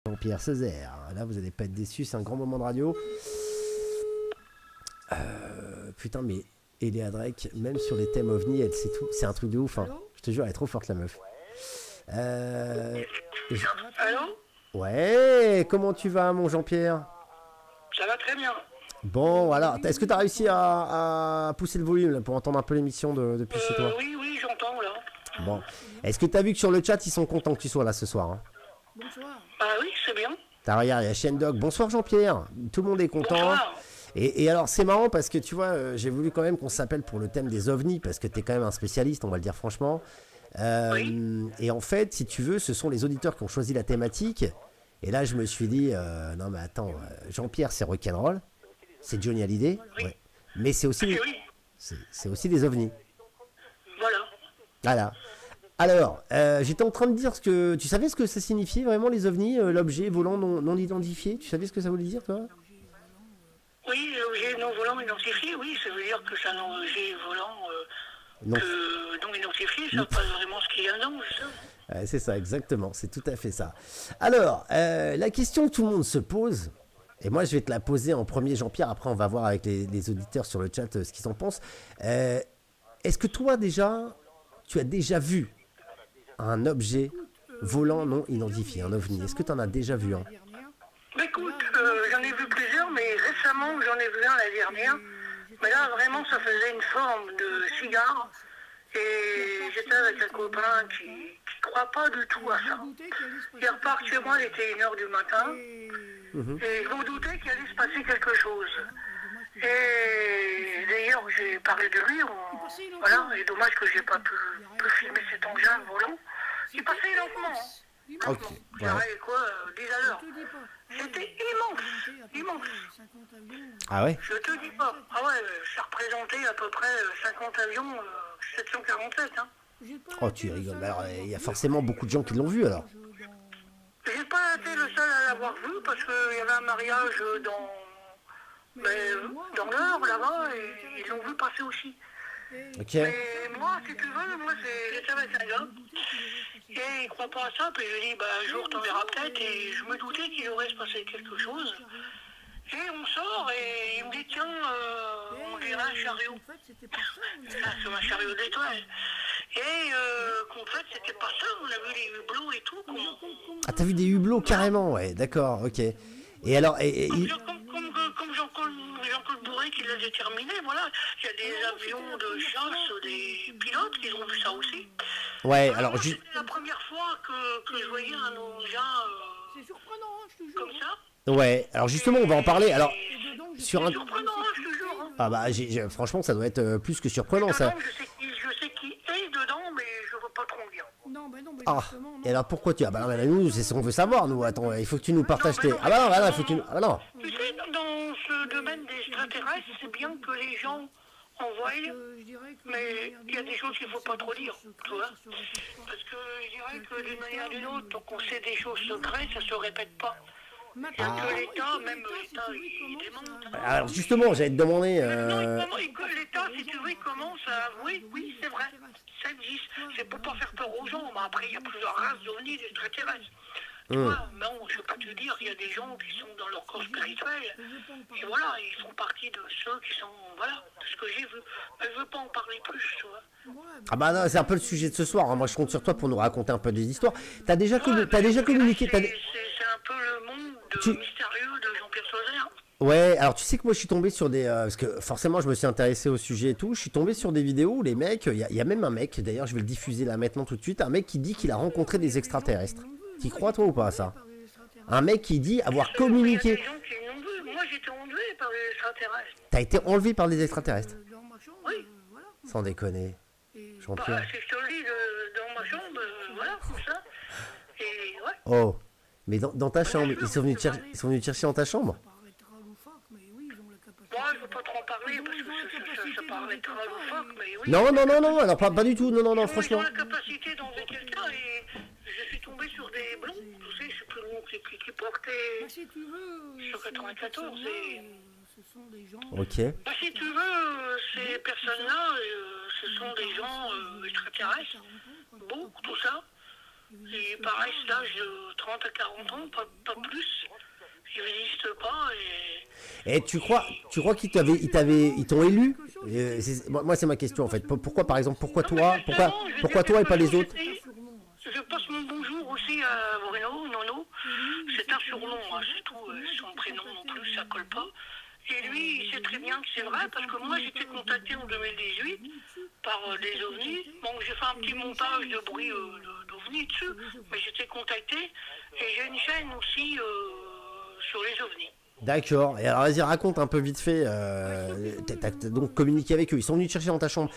Jean-Pierre Césaire. Là, vous n'allez pas être déçus, c'est un grand moment de radio. Putain, mais Eléa Drake, même sur les thèmes ovni, elle sait tout. C'est un truc de ouf, hein. Je te jure, elle est trop forte, la meuf. Allô? Ouais, comment tu vas, mon Jean-Pierre? Ça va très bien. Bon, voilà. Est-ce que tu as réussi à pousser le volume là, pour entendre un peu l'émission depuis chez toi? Oui, j'entends, là. Bon. Est-ce que tu as vu que sur le chat, ils sont contents que tu sois là ce soir, hein? Bonsoir. Bah oui, c'est bien. T'as regardé, il y a Chien Dog. Bonsoir, Jean-Pierre. Tout le monde est content. Bonsoir. Et alors, c'est marrant parce que tu vois, j'ai voulu quand même qu'on s'appelle pour le thème des ovnis parce que tu es quand même un spécialiste, on va le dire franchement. Oui. Et en fait, si tu veux, ce sont les auditeurs qui ont choisi la thématique. Et là, je me suis dit, non mais attends, Jean-Pierre, c'est rock'n'roll, c'est Johnny Hallyday, Oui. ouais. Mais c'est aussi, Oui, c'est aussi des ovnis. voilà. Voilà. Alors, j'étais en train de dire ce que... Tu savais ce que ça signifiait vraiment les ovnis, l'objet volant non identifié? Tu savais ce que ça voulait dire, toi? Oui, l'objet non volant identifié, oui, ça veut dire que c'est un objet volant Non. non identifié, ça pas vraiment ce qu'il y a dedans, c'est ça? C'est ça, exactement, c'est tout à fait ça. Alors, la question que tout le monde se pose, et moi je vais te la poser en premier, Jean-Pierre, après on va voir avec les auditeurs sur le chat ce qu'ils en pensent. Est-ce que toi déjà, tu as déjà vu un objet volant non identifié, un ovni? Est-ce que tu en as déjà vu un? Bah, écoute, j'en ai vu plusieurs, mais récemment j'en ai vu un la dernière. Mais là, vraiment, ça faisait une forme de cigare. Et j'étais avec un copain qui croit pas du tout à ça. Il repart chez moi, il était 1h du matin. Et je me doutais qu'il allait se passer quelque chose. Et d'ailleurs, j'ai parlé de lui. Voilà, et dommage que j'ai pas pu filmer cet engin volant. Il passait lentement. Ok, Je dirais quoi, 10 à l'heure. C'était immense. Ah ouais? Je te dis pas. Ah ouais, ça représentait à peu près 50 avions 747. Hein. Oh, tu rigoles. Bah alors, il y a forcément beaucoup de gens qui l'ont vu alors. J'ai pas été le seul à l'avoir vu parce qu'il y avait un mariage dans l'heure là-bas et ils l'ont vu passer aussi. Ok. Mais moi, si tu veux, j'étais avec un gars et il croit pas à ça. Puis je lui dis, bah, un jour t'en verras peut-être. Et je me doutais qu'il aurait se passer quelque chose. Et on sort et il me dit, tiens, on dirait un chariot. C'est un chariot d'étoiles. Et qu'en fait, c'était pas ça. On a vu les hublots et tout. Ah, t'as vu des hublots carrément? Ouais, d'accord, ok. Et alors, Comme Jean-Claude Bourré qui l'a déterminé, voilà. Il y a des avions de chasse, des pilotes qui ont vu ça aussi. ouais, Alors, alors, c'était la première fois que je voyais un engin C'est surprenant, hein, je te jure. comme ça. ouais, alors justement, on va en parler. Alors, sur C'est un... surprenant, hein, je te jure. Hein. Ah bah, franchement, ça doit être plus que surprenant, ça. Dedans, je sais qui est dedans, mais je veux pas trop en dire. Non, bah non, bah Ah, justement, non. et alors pourquoi tu... Ah bah non, mais nous, c'est ce qu'on veut savoir, nous. Attends, il faut que tu nous partages tes... non, Ah bah non, il faut que tu... Ah bah non. Tu sais, dans ce domaine des extraterrestres, c'est bien que les gens envoient, Je dirais que mais il y a des choses qu'il ne faut pas trop dire, tu vois. Parce que je dirais que d'une manière ou d'une autre, tant qu'on sait des choses secrètes, ça ne se répète pas. Il y a que l'État, même l'État, il démonte. Alors justement, j'allais te demander... Non, l'État, si tu veux, il commence à avouer, oui, c'est vrai, ça existe. C'est pour pas faire peur aux gens, mais après, il y a plusieurs races d'ovnis d'extraterrestres. Tu vois, non, je ne vais pas te dire, il y a des gens qui sont dans leur corps spirituel. Et voilà, ils font partie de ceux qui sont, voilà, de ce que j'ai vu. Mais je ne veux pas en parler plus, tu vois. Ah bah non, c'est un peu le sujet de ce soir, hein. Moi, je compte sur toi pour nous raconter un peu des histoires. T'as déjà communiqué... C'est un peu le monde mystérieux de Jean-Pierre Sauzère. Ouais, alors tu sais que moi je suis tombé sur des... parce que forcément je me suis intéressé au sujet et tout, je suis tombé sur des vidéos où les mecs, il y a même un mec, d'ailleurs je vais le diffuser là maintenant tout de suite, un mec qui dit qu'il a rencontré des extraterrestres. T'y crois toi ou pas à ça? Un mec qui dit avoir communiqué... Il y a des gens qui l'ont vu. Moi j'étais enlevé par les extraterrestres. T'as été enlevé par des extraterrestres? Dans ma chambre, Oui. voilà. Sans déconner. Bah, Jean-Pierre. si je te le dis dans ma chambre, voilà, comme ça. Et ouais. Oh, mais dans ta chambre, ils sont venus te chercher dans ta chambre? Ça paraîtra loufoque, mais oui, ils ont la capacité. Moi, je ne veux pas trop en parler parce que ça paraîtra loufoque, mais oui. Non, alors pas du tout, non, Ils franchement. ont la capacité d'enlever quelqu'un et je suis tombé sur des blonds, tu sais, je sais plus le nom qui portaient Bah, si tu veux, sur 94 et... ce sont des gens... Ok. Bah, si tu veux, ces personnes-là, ce sont des gens extraterrestres, beaux, tout ça. Et pareil, c'est l'âge de 30 à 40 ans, pas plus. Ils n'existent pas et... Et tu crois ils t'ont élu? Moi, c'est ma question en fait. Pourquoi, par exemple, pourquoi toi et pas les autres? Je passe mon bonjour aussi à Bruno, Nono. C'est un surnom, hein, c'est tout. Son prénom non plus, ça colle pas. Et lui, il sait très bien que c'est vrai, parce que moi, j'étais contacté en 2018 par des ovnis. Bon, j'ai fait un petit montage de bruit d'ovnis dessus, mais j'étais contacté. Et j'ai une chaîne aussi sur les ovnis. D'accord. Et alors, vas-y, raconte un peu vite fait. T'as donc communiqué avec eux. Ils sont venus te chercher dans ta chambre.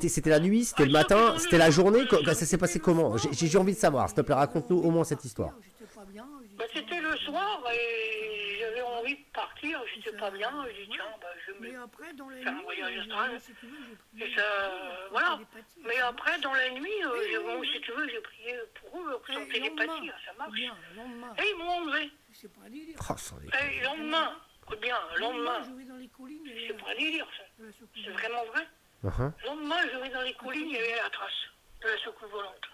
C'était la nuit, c'était le matin, c'était la journée. Ça s'est passé comment? J'ai envie de savoir. S'il te plaît, raconte-nous au moins cette histoire. Bah, c'était le soir et j'avais envie de partir. J'étais pas bien. J'ai dit tiens, je vais faire un voyage astral. Et ça, voilà. Mais après, dans la nuit, bon, si tu veux, j'ai prié pour eux, sans télépathie, ça marche. Et ils m'ont enlevé. C'est pas un délire. Et le lendemain, le lendemain, c'est pas un délire, ça. C'est vraiment vrai. Le lendemain, je vais dans les collines, il y avait la trace de la secousse volante.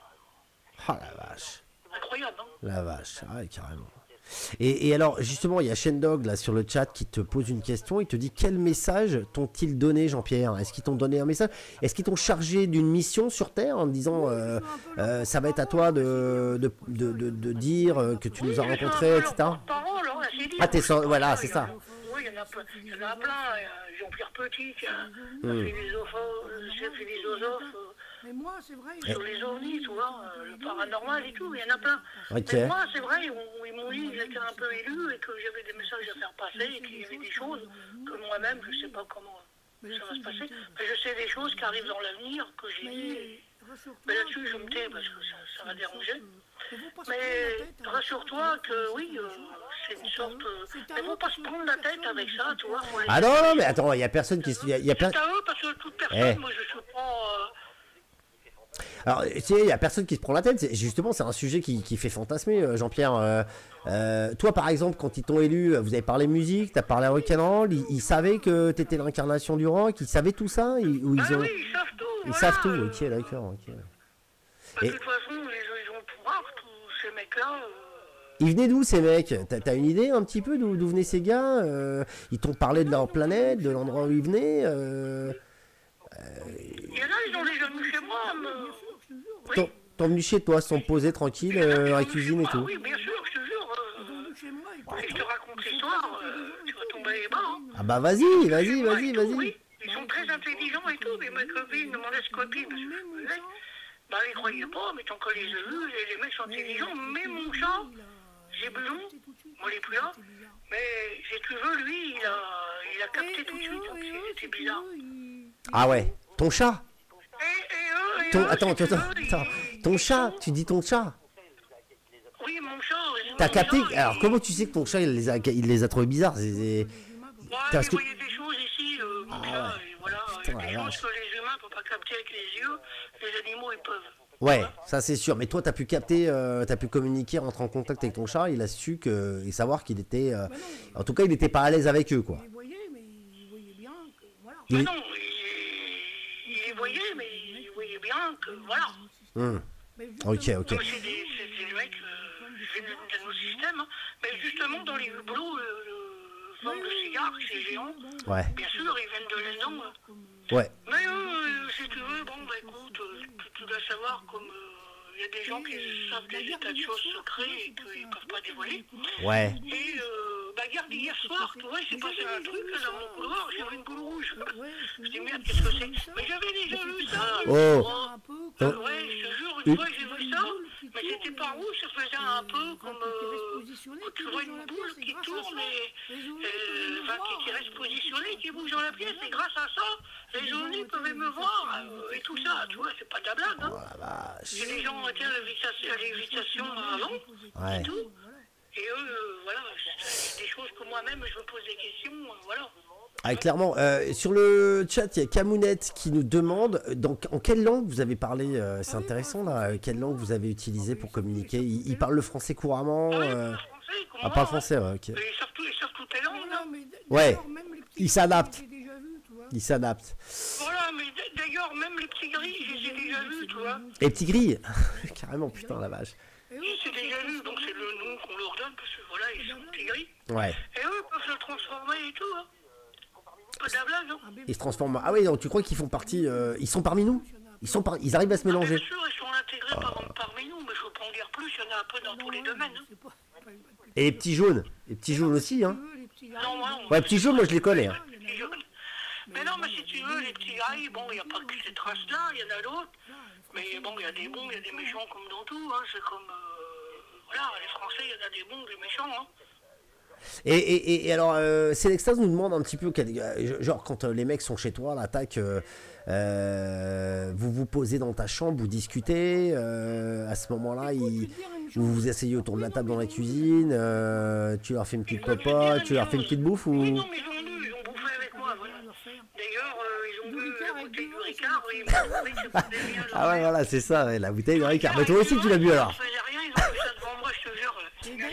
Ah la vache. Incroyable, hein? La vache, ah ouais, carrément. Et alors, justement, il y a Shendog là sur le chat qui te pose une question. Il te dit quel message t'ont-ils donné, Jean-Pierre? Est-ce qu'ils t'ont donné un message? Est-ce qu'ils t'ont chargé d'une mission sur Terre en te disant ça va être à toi de dire que tu nous as rencontrés, etc. Ah, voilà, c'est ça. Oui, il y en a plein. Jean-Pierre Petit, philosophe. Mais moi, c'est vrai. Sur les ovnis, tu vois, le paranormal et tout, il y en a plein. Ok. Mais moi, c'est vrai, ils m'ont dit que j'étais un peu élu et que j'avais des messages à faire passer et qu'il y avait des choses que moi-même, je ne sais pas comment ça va se passer. Mais je sais des choses qui arrivent dans l'avenir, que j'ai dit. Mais là-dessus, je me tais parce que ça va déranger. Mais rassure-toi que oui, c'est une sorte. Mais faut pas se prendre la tête avec ça, tu vois. Ah non, mais attends, il n'y a personne qui. C'est à eux parce que toute personne, moi je suis pas. Alors, tu sais, il n'y a personne qui se prend la tête. Justement, c'est un sujet qui fait fantasmer, Jean-Pierre. Toi, par exemple, quand ils t'ont élu, vous avez parlé musique, tu as parlé rock'n'roll, ils savaient que tu étais l'incarnation du rock, ils savaient tout ça Oui, ils savent tout. Ils savent tout, ok, d'accord. Ok. De toute façon, ils ont le pouvoir, tous ces mecs-là. Ils venaient d'où ces mecs? T'as une idée un petit peu d'où venaient ces gars? Ils t'ont parlé de leur planète, de l'endroit où ils venaient Il y en a, ils ont déjà venu chez moi. Oui. T'es venu chez toi, se sont posés tranquille, dans la cuisine et tout. Oui, bien sûr, je te jure. Si je te raconte l'histoire, tu vas tomber les bas. Hein. Ah bah vas-y. Oui, ils sont très intelligents et tout, mais ma copine, mon ex-copine, parce que je connais, bah ils croyaient pas, mais tant qu'on les a vus, les mecs sont intelligents, mais mon chat, j'ai besoin, on n'est plus là, mais si tu veux, lui, il a capté tout de suite, donc c'était bizarre. Ah ouais, ton chat? Attends, ton ton chat, tu dis ton chat? Oui, mon chat. T'as capté? Alors comment tu sais que ton chat il les a trouvés bizarres? Parce que il voyait des choses ici, mon chat, et voilà, il y a des choses que les humains ne peuvent pas capter avec les yeux, les animaux ils peuvent. Ouais, ça c'est sûr. Mais toi, t'as pu capter, t'as pu communiquer, rentrer en contact avec ton chat. Il a su et savoir qu'il était, en tout cas, il n'était pas à l'aise avec eux, quoi. Il voyait, mais il voyait bien que voilà. Mais non, il les voyait, mais il voyait bien que voilà. Ok. C'est des mecs de nos systèmes, hein. Mais justement dans les hublots, forme de cigare, c'est géant. Ouais. Bien sûr, ils viennent de l'énorme. Ouais. Mais si tu veux, bon, bah écoute, tu dois savoir comme il y a des gens qui savent des tas de choses secrètes et qu'ils ne peuvent pas dévoiler. Ouais. Et regarde, hier soir, tu vois, il s'est passé un truc là, dans mon couloir, j'avais une boule rouge. Je dis merde, qu'est-ce que c'est? Mais j'avais déjà vu ça. Ouais, je te jure, une fois j'ai vu ça, mais c'était pas rouge, ça faisait un peu comme tu vois une boule qui tourne et qui reste positionnée, qui bouge dans la pièce, et grâce à ça, les ovnis peuvent me voir et tout ça, tu vois, c'est pas de la blague. Hein. Et les gens ont été à l'évitation avant, et tout. Et eux, voilà, c'est des choses que moi-même je me pose des questions, voilà. Ah, clairement, sur le chat, il y a Camounette qui nous demande en quelle langue vous avez parlé. C'est intéressant là, quelle langue vous avez utilisé pour communiquer. Il parle le français couramment. Ah, parle français, ouais, ok. Ils savent toutes les langues. Hein. Ouais, ils s'adaptent. Ils s'adaptent. Voilà, mais d'ailleurs, même les petits gris, je les ai déjà vus, tu vois. Les petits gris. carrément, putain, la vache. Et oui, C'est déjà lu, donc c'est le nom qu'on leur donne, parce que voilà, ils sont tigris. Ouais. Et eux peuvent se transformer et tout, hein. Pas de la blague, hein. Ils se transforment. Ah oui, donc tu crois qu'ils font partie. Ils sont parmi nous? Ils arrivent à se mélanger. Bien sûr, ils sont intégrés parmi nous, mais je ne veux pas en dire plus, il y en a un peu dans tous les domaines. Hein. c'est pas une bonne Et les petits jaunes. Les petits jaunes aussi, hein. les petits gars. Non, moi, on- Ouais, petits jaunes, moi je les connais. Hein. les petits jaunes. Mais non, mais si tu veux, les petits rails, bon, il n'y a pas que ces traces-là, il y en a d'autres. Mais bon, il y a des bons, il y a des méchants comme dans tout, hein. C'est comme. Voilà, les Français, il y en a des bons, des méchants, hein. Et alors, Célextas nous demande un petit peu, genre quand les mecs sont chez toi, l'attaque, vous vous posez dans ta chambre, vous discutez, à ce moment-là, vous vous asseyez autour de la table dans la cuisine, tu leur fais une petite popote, tu leur fais une petite bouffe Oui, ou... non, mais ils ont bu, ils ont bouffé avec moi, voilà. D'ailleurs, ils ont bu Ricard la avec bouteille du de vin, Ricard, et ils m'ont trouvé que ça faisait bien. Ah ouais, voilà, c'est ça, ouais, la bouteille de Ricard. Mais toi aussi, tu l'as bu alors. Ils faisaient rien, ils ont fait ça devant moi, je te jure. Et J'étais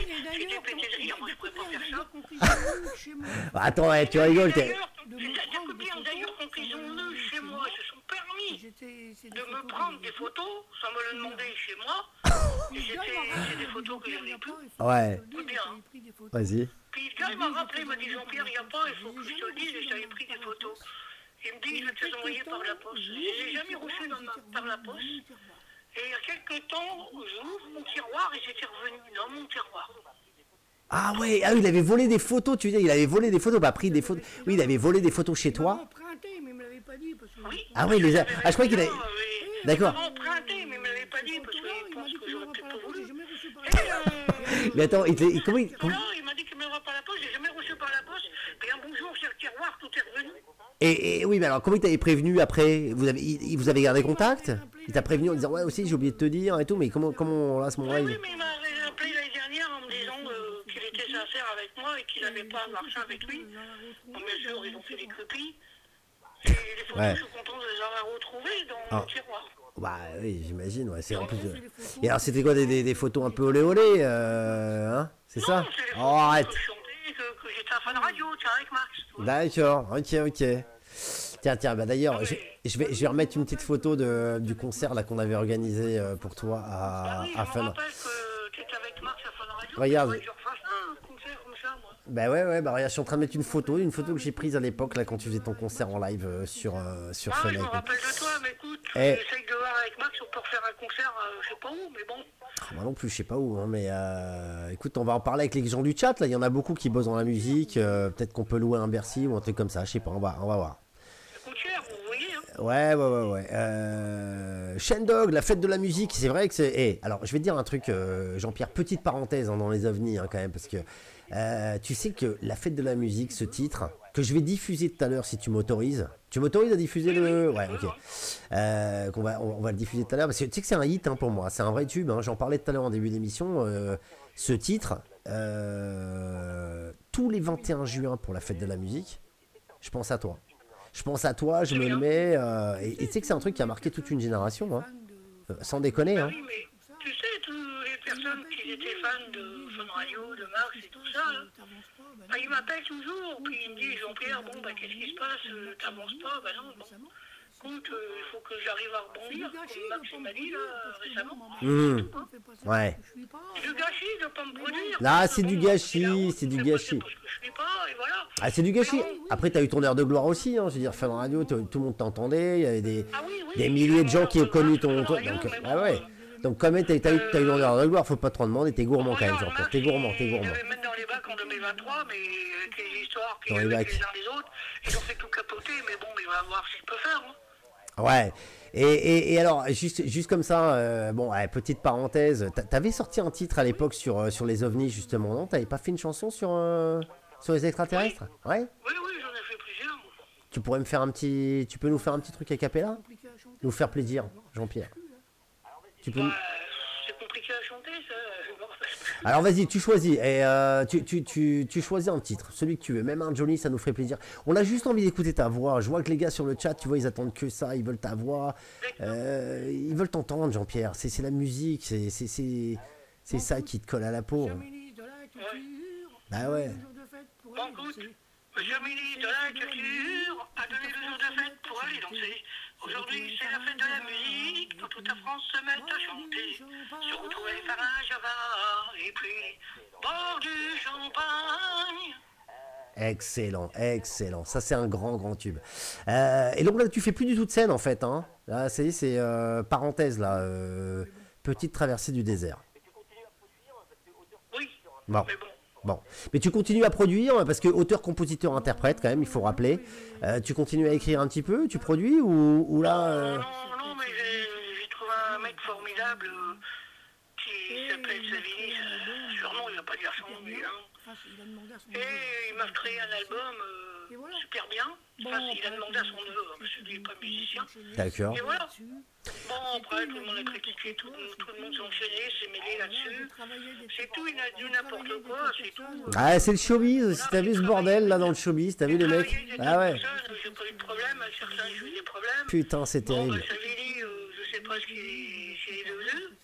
d'ailleurs, pété de rire, moi je pouvais pas faire ça. chez moi. Attends, ouais, tu rigoles, t'es... D'ailleurs, tes copines, d'ailleurs, quand ils ont eu chez moi, ils se sont permis de me prendre des photos, sans me le demander chez moi. Et c'est des photos que j'avais plus. Ouais, Bien. vas-y. Puis quand il m'a rappelé, il m'a dit Jean-Pierre, il n'y a pas, il faut que je te le dise, et j'avais pris des photos. Il me dit, je vais te les envoyer par la poste. Je ne les ai jamais reçues par la poste. Et il y a quelques temps, j'ouvre mon tiroir et j'étais revenu dans mon tiroir. Ah ouais, ah oui, il avait volé des photos, tu veux dire, il avait volé des photos, bah pris des photos... Oui, il avait volé des photos chez toi. Emprunté, mais il me l'avait pas dit parce que. Oui. Ah oui, les... Ah, je crois qu'il avait... D'accord. Il m'a emprunté, mais il ne me l'avait pas dit parce qu'il pense que j'aurais peut-être pas voulu. J'ai jamais reçu par Et Mais attends, comment il... voilà, il m'a dit qu'il ne me l'envoie pas la poste, j'ai jamais reçu par la poste. Et un bonjour sur le tiroir, tout est revenu. Et oui, mais alors comment il t'avait prévenu après? Il vous avez gardé contact? Il t'a prévenu en disant ouais aussi j'ai oublié de te dire et tout, mais comment là à ce moment-là Oui, mais il m'avait appelé l'année dernière en me disant qu'il était sincère avec moi et qu'il n'avait pas marché avec lui. Bon, bien sûr, ils ont fait des copies. Et les photos, je suis content de les avoir retrouvées dans mon tiroir. Bah oui, j'imagine, ouais, c'est en plus de... Et alors c'était quoi des photos un peu olé olé, hein? C'est ça? Non, c'est les Oh, photos arrête! que je chantais, que j'étais à Fun Radio, tiens, avec Max. tu vois. D'accord, ok. Tiens, bah d'ailleurs, je vais remettre une petite photo du concert là qu'on avait organisé pour toi Ah oui, à je me Fun. rappelle que tu étais avec Max à Fun Radio. Regarde. Il faudrait que je refasse un concert comme ça, moi. Bah ouais, bah regarde, je suis en train de mettre une photo que j'ai prise à l'époque là quand tu faisais ton concert en live sur Ah Fun. oui, je avec me nous. rappelle de toi, mais écoute, Eh. j'essaye de voir avec Max, on peut refaire un concert, je sais pas où, mais bon. Ah, moi non plus, je sais pas où, hein, mais écoute, on va en parler avec les gens du chat. Là, il y en a beaucoup qui bossent dans la musique. Peut-être qu'on peut louer un Bercy ou un truc comme ça. Je sais pas, on va voir. Ça coûte cher, vous voyez, hein. Ouais. Shendog, la fête de la musique, c'est vrai que c'est. Alors, je vais te dire un truc, Jean-Pierre, petite parenthèse hein, dans les ovnis quand même, parce que tu sais que la fête de la musique, ce titre, que je vais diffuser tout à l'heure si tu m'autorises. Tu m'autorises à diffuser le. Ouais, ok. On va le diffuser tout à l'heure, parce que tu sais que c'est un hit hein, pour moi, c'est un vrai tube. Hein, j'en parlais tout à l'heure en début d'émission. Ce titre, tous les 21 juin pour la fête de la musique, je pense à toi. Je me le mets. Et tu sais que c'est un truc qui a marqué toute une génération, hein. Sans déconner. Hein. Oui, mais tu sais, toutes les personnes qui étaient fans de Fun Radio, de Max et tout ça, là, bah, ils m'appellent toujours, puis ils me disent Jean-Pierre, bon, bah, qu'est-ce qui se passe, t'avances pas, bah non, bon. Écoute, il faut que j'arrive à rebondir, comme Max m'a dit là, récemment. Ouais. C'est du gâchis de pas me produire. Là, c'est du Bon, gâchis, la route, c'est du pas gâchis. Parce que je suis pas, et voilà. Ah, c'est du gâchis. Mais bon, Après, t'as eu ton heure de gloire aussi. Hein. Je veux dire, Fun Radio, tout le monde t'entendait. Il y avait ah oui, oui, des milliers de gens qui ont connu ton. Fun Radio, Donc, mais ah bon, ouais. Donc, quand même, t'as eu une heure de gloire, faut pas trop demander. T'es gourmand quand même, Jean-Pierre. T'es gourmand. Ils devaient mettre dans les bacs en 2023, mais avec les histoires qu'il y Dans a les eu avec bacs. les uns les autres, ils ont fait tout capoter, mais bon, il va voir ce qu'il peut faire. Hein. Ouais. Et alors, juste comme ça, bon, ouais, petite parenthèse, t'avais sorti un titre à l'époque sur les ovnis, justement, non? T'avais pas fait une chanson sur les extraterrestres? Ouais? Oui, j'en ai fait plusieurs. Moi. Tu pourrais me faire tu peux nous faire un petit truc a cappella? Nous faire plaisir, Jean-Pierre. Tu peux. C'est compliqué à chanter, ça. Je me rappelle plus. Alors vas-y, tu choisis. Et tu choisis un titre, celui que tu veux. Même un Johnny, ça nous ferait plaisir. On a juste envie d'écouter ta voix. Je vois que les gars sur le chat, tu vois, ils attendent que ça. Ils veulent ta voix. Ils veulent t'entendre, Jean-Pierre. C'est la musique. C'est ça qui te colle à la peau. Bah ouais. Bon, écoute, Monsieur le ministre de la Culture a donné 2 jours de fête pour aller danser. Aujourd'hui, c'est la fête de la musique. Dans toute la France se mettent à chanter. Se retrouver faire un java. Et puis, boire du champagne. Excellent, excellent. Ça, c'est un grand, grand tube. Et donc là, tu fais plus du tout de scène, en fait. Hein. Là, ça y est, c'est parenthèse, là. Petite traversée du désert. Oui, Bon. mais bon. Bon. Mais tu continues à produire, parce que auteur, compositeur, interprète, quand même, il faut rappeler. Tu continues à écrire un petit peu, tu produis, ou là... Non, mais j'ai trouvé un mec formidable qui s'appelle Savini. Surnom, il va pas dire son nom, lui. Hein. Et il m'a créé un album super bien. Enfin, il a demandé à son neveu, parce que lui n'est pas musicien. D'accord. Et voilà. Bon, après, tout le monde a critiqué, tout le monde s'est enchaîné, s'est mêlé là-dessus. C'est tout, il a dit n'importe quoi, c'est tout. Ah, c'est le showbiz. Si t'as vu ce bordel, là, dans le showbiz, t'as vu les mecs? Ah ouais. J'ai pas eu de problème, avec certains, j'ai eu des problèmes. Putain, c'est Bon, terrible. bah, Savini, je sais pas ce qu'il est devenu.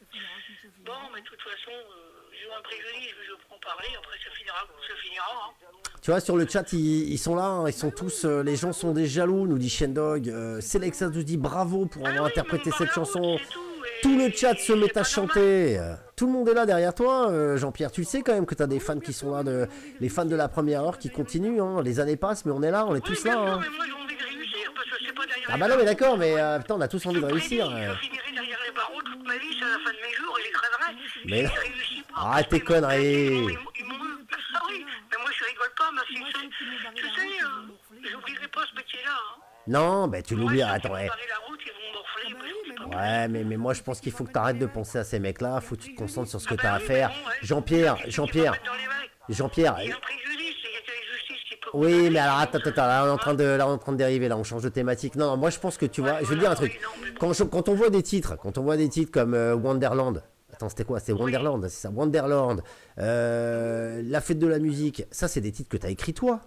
Bon, mais de toute façon, j'ai eu un préjudice, je prends parler, après ça finira comme ça finira. Hein. Tu vois, sur le chat, ils sont là, hein, ils sont tous, les gens sont des jaloux, nous dit Shendog. Selexa nous dit bravo pour avoir interprété cette chanson. Tout le chat se met à chanter. Tout le monde est là derrière toi, Jean-Pierre. Tu le sais quand même que tu as des fans qui sont là, les fans de la première heure qui continuent. Hein. Les années passent, mais on est là, on est tous là. Hein. Mais moi j'ai envie de réussir, parce que c'est pas derrière Ah bah non, mais d'accord, mais putain, on a tous envie de réussir. Je finirai derrière les barreaux toute ma vie, c'est à la fin de mes jours, et j'y crèverai. Mais Si je réussis pas, arrête tes conneries. Ils m'ont eu. Ah oui, mais moi je rigole pas, ma fille. Tu sais, j'oublierai pas ce métier-là. Hein. Non, bah tu l'oublies, attends. Ils vont barrer la route, ils vont morfler, parce que c'est pas Ouais, mais moi je pense qu'il faut que tu arrêtes de penser à ces mecs-là, faut que tu te concentres sur ce que tu as à faire. Jean-Pierre, Il y a un préjudice, il y a la justice qui peut... Oui, mais alors attends, là on est en train de dériver, là on change de thématique. Non, moi je pense que tu vois, je veux dire un truc. Quand on voit des titres comme Wonderland, attends, c'était quoi? C'est Wonderland, c'est ça, Wonderland, La fête de la musique, ça c'est des titres que tu as écrits toi.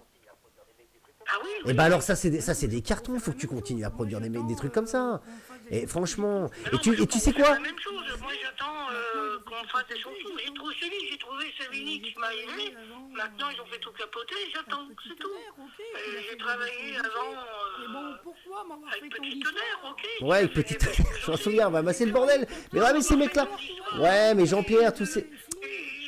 Ah oui, Et bah alors ça c'est des cartons, faut que tu continues à produire des trucs comme ça. Et franchement, et tu sais quoi? la même chose, moi j'attends qu'on fasse des chansons. J'ai trouvé Savini qui m'a aimé, maintenant ils ont fait tout capoter, j'attends, c'est tout. J'ai travaillé avant avec Petit Tonnerre, ok. Ouais, petite, je m'en souviens, bah c'est le bordel. Mais ouais, mais ces mecs-là, ouais, mais Jean-Pierre, tous ces...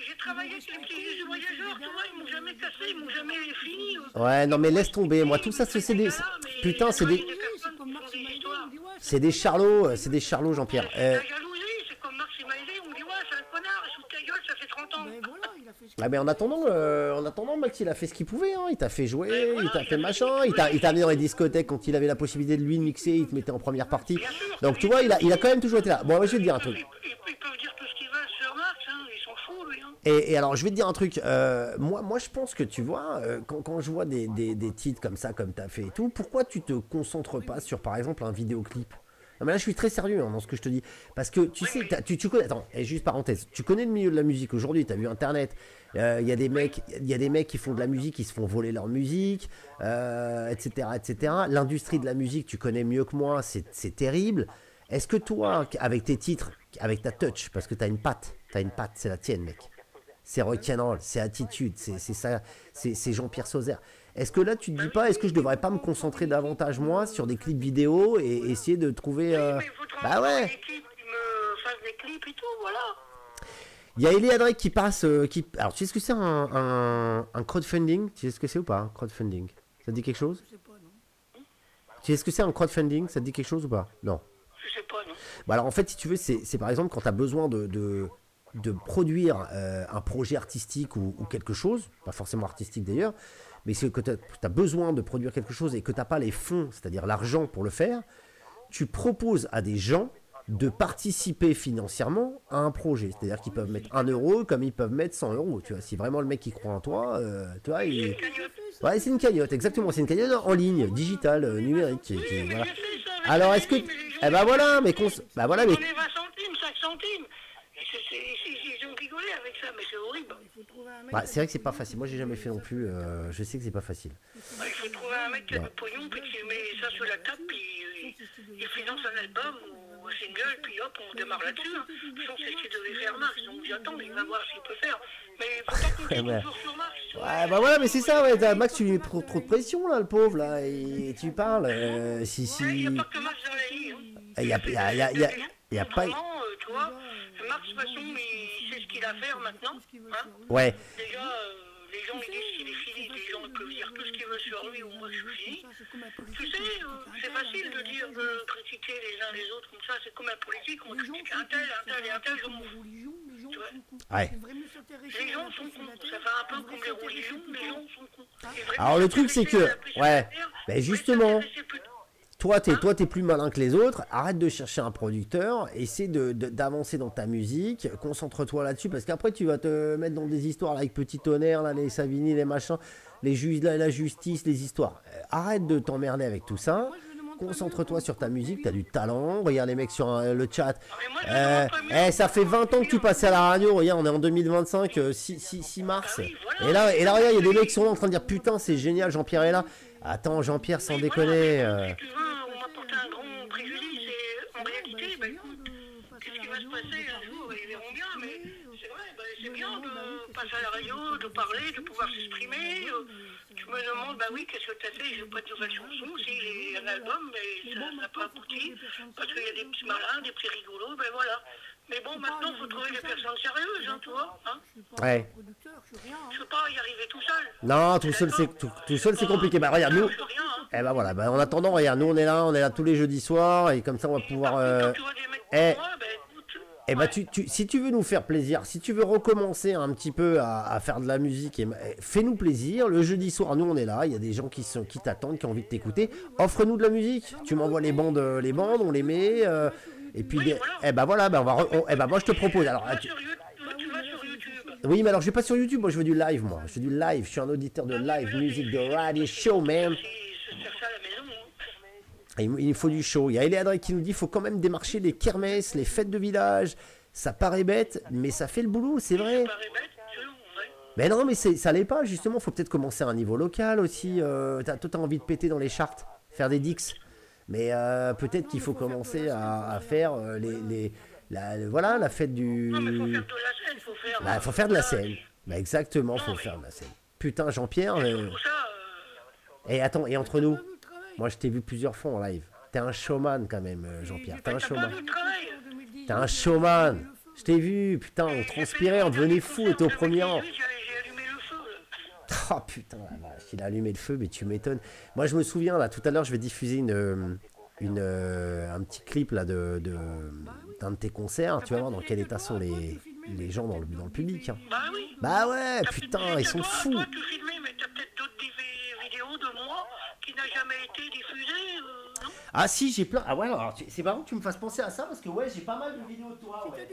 J'ai travaillé avec les petits juges voyageurs, tu vois, ils m'ont jamais cassé, ils m'ont jamais fini. Ouais, non mais laisse tomber, moi tout ça c'est des... Putain, c'est des charlots, Jean-Pierre. La jalousie, c'est comme Max Maïlé, on me dit ouais, c'est un connard, il sous ta gueule, ça fait 30 ans. Ah mais en attendant, Max il a fait ce qu'il pouvait, hein. Il t'a fait jouer, il t'a fait machin, il t'a amené dans les discothèques quand il avait la possibilité de lui de mixer, il te mettait en première partie. Donc tu vois, il a quand même toujours été là. Bon, moi je vais te dire un truc. Ils peuvent dire tout ce qu'ils veulent sur Max, hein, ils s'en foutent, lui. Hein. Et alors je vais te dire un truc, moi je pense que tu vois, quand je vois des titres comme ça, comme t'as fait et tout, pourquoi tu te concentres pas sur par exemple un vidéoclip? Non mais là je suis très sérieux hein, dans ce que je te dis. Parce que tu sais, tu connais, attends, et juste parenthèse, tu connais le milieu de la musique aujourd'hui, tu as vu internet, il y a des mecs qui font de la musique, qui se font voler leur musique, etc. etc. L'industrie de la musique, tu connais mieux que moi, c'est terrible. Est-ce que toi, avec tes titres, avec ta touch, parce que tu as une patte, c'est la tienne mec. C'est rock'n'roll, c'est attitude, c'est ça, c'est Jean-Pierre Sauzère. Est-ce que là tu te dis pas, est-ce que je devrais pas me concentrer davantage moi sur des clips vidéo et essayer de trouver... Bah ouais. Qui me fassent des clips et tout, voilà. Il y a Elie Drake qui passe... Alors tu sais ce que c'est un crowdfunding? Tu sais ce que c'est ou pas, un crowdfunding? Ça te dit quelque chose? Tu sais ce que c'est un crowdfunding? Ça te dit quelque chose ou pas? Non. Je sais pas, non. Bah alors en fait si tu veux, c'est par exemple quand tu as besoin de produire un projet artistique ou quelque chose, pas forcément artistique d'ailleurs, mais c'est que tu as besoin de produire quelque chose et que tu n'as pas les fonds, c'est-à-dire l'argent pour le faire, tu proposes à des gens de participer financièrement à un projet. C'est-à-dire qu'ils peuvent mettre 1 euro comme ils peuvent mettre 100 euros. Tu vois, si vraiment le mec qui croit en toi, tu vois, ouais, c'est une cagnotte, exactement. C'est une cagnotte en ligne, digitale, numérique. Voilà. Alors est-ce que... Eh ben voilà, mais... Bah voilà, mais... On est 20 centimes, 5 centimes. Ils ont rigolé avec ça, mais c'est horrible. Bah, c'est vrai que c'est pas facile. Moi, j'ai jamais fait non plus. Je sais que c'est pas facile. Il faut trouver un mec qui a du pognon, puis qui met ça sur la table, puis il finance un album ou un single, puis hop, on démarre là-dessus. Hein. Je pense que c'est ce qu'il devait faire Max, donc j'attends, il va voir ce qu'il peut faire. Mais il faut pas compter toujours sur Max. Ouais, bah voilà, mais c'est ça, ouais. Max, tu lui mets trop de pression, là, le pauvre, là, et tu parles. Il n'y a pas que Max dans la vie. Il y a pas. Vraiment, tu vois, Marc, de toute façon, il sait ce qu'il a à faire maintenant. Hein. Ouais. Déjà, les gens ils disent qu'il est fini, les gens peuvent dire tout ce qu'ils veulent sur lui ou moi je suis fini. Tu sais, c'est facile de dire, de critiquer les uns les autres comme ça, c'est comme un politique, on critique un tel et un tel, je m'en fous. Tu vois. Ouais. Les gens sont cons, ça fait un peu comme les religions, les gens sont cons. Alors le truc c'est que, ouais, ben justement, toi t'es plus malin que les autres, arrête de chercher un producteur, essaie d'avancer dans ta musique, concentre-toi là-dessus, parce qu'après tu vas te mettre dans des histoires là, avec Petit Tonnerre, là, les Savini, les machins, les juges, la justice, les histoires. Arrête de t'emmerder avec tout ça. Concentre-toi sur ta musique, t'as du talent. Regarde les mecs sur le chat. Ça fait 20 ans que tu passes à la radio. Regarde, on est en 2025, 6 mars. Et là, regarde, il y a des mecs qui sont là en train de dire putain, c'est génial, Jean-Pierre est là. Attends, Jean-Pierre, sans déconner. Si tu veux, on m'a porté un grand préjudice. Et en réalité, bah, écoute, qu'est-ce qui va se passer un jour? Ils verront bien, mais c'est vrai, bah, c'est bien de passer à la radio, de parler, de pouvoir s'exprimer. Tu me demandes, bah oui, qu'est-ce que tu as fait? J'ai pas de nouvelles chansons. Si, j'ai un album, mais ça n'a pas abouti. Parce qu'il y a des petits malins, des petits rigolos, ben voilà. Mais bon, maintenant, il faut trouver des personnes sérieuses, hein, tu vois. Hein. Ouais. Je peux pas y arriver tout seul. Non, tout seul c'est compliqué. Bah regarde, nous. Eh ben voilà, bah, en attendant, regarde, nous on est là tous les jeudis soirs, et comme ça on va pouvoir. Si tu veux nous faire plaisir, si tu veux recommencer un petit peu à faire de la musique, fais-nous plaisir. Le jeudi soir, nous on est là. Il y a des gens qui t'attendent, qui ont envie de t'écouter. Offre-nous de la musique. Tu m'envoies les bandes, on les met. Et puis, oui, voilà. Moi je te propose. Alors, tu vas sur YouTube. Oui, mais alors je vais pas sur YouTube. Moi je veux du live, moi. Je veux du live. Je suis un auditeur de live music, de radio show, man. Il faut du show. Il y a Eléadré qui nous dit qu'il faut quand même démarcher les kermesses, les fêtes de village. Ça paraît bête, mais ça fait le boulot, c'est vrai. Ça paraît bête, mais non, mais ça l'est pas, justement. Il faut peut-être commencer à un niveau local aussi. T'as envie de péter dans les charts, faire des dix. Mais peut-être qu'il faut commencer à faire la fête du... Non, mais faut faire de la scène, faut faire... Bah, faut faire de la scène. Bah, exactement, faut faire de la scène. Putain, Jean-Pierre... Et attends, et entre nous... Moi, je t'ai vu plusieurs fois en live. T'es un showman quand même, Jean-Pierre. T'es un showman. T'es un showman. Je t'ai vu, putain, on transpirait, on devenait fou, on était au premier rang. J'ai allumé le feu. Oh putain, la vache, il a allumé le feu, mais tu m'étonnes. Moi, je me souviens, là, tout à l'heure, je vais diffuser un petit clip là d'un de tes concerts. Tu vas voir dans quel état sont les gens dans le public. Hein. Bah oui. Bah ouais, putain, ils sont fous. Toi, tu filmais, mais t'as peut-être d'autres vidéos de moi qui n'a jamais été diffusée, non? Ah si, j'ai plein. Ah ouais, alors c'est marrant que tu me fasses penser à ça parce que ouais, j'ai pas mal de vidéos de toi. Ouais.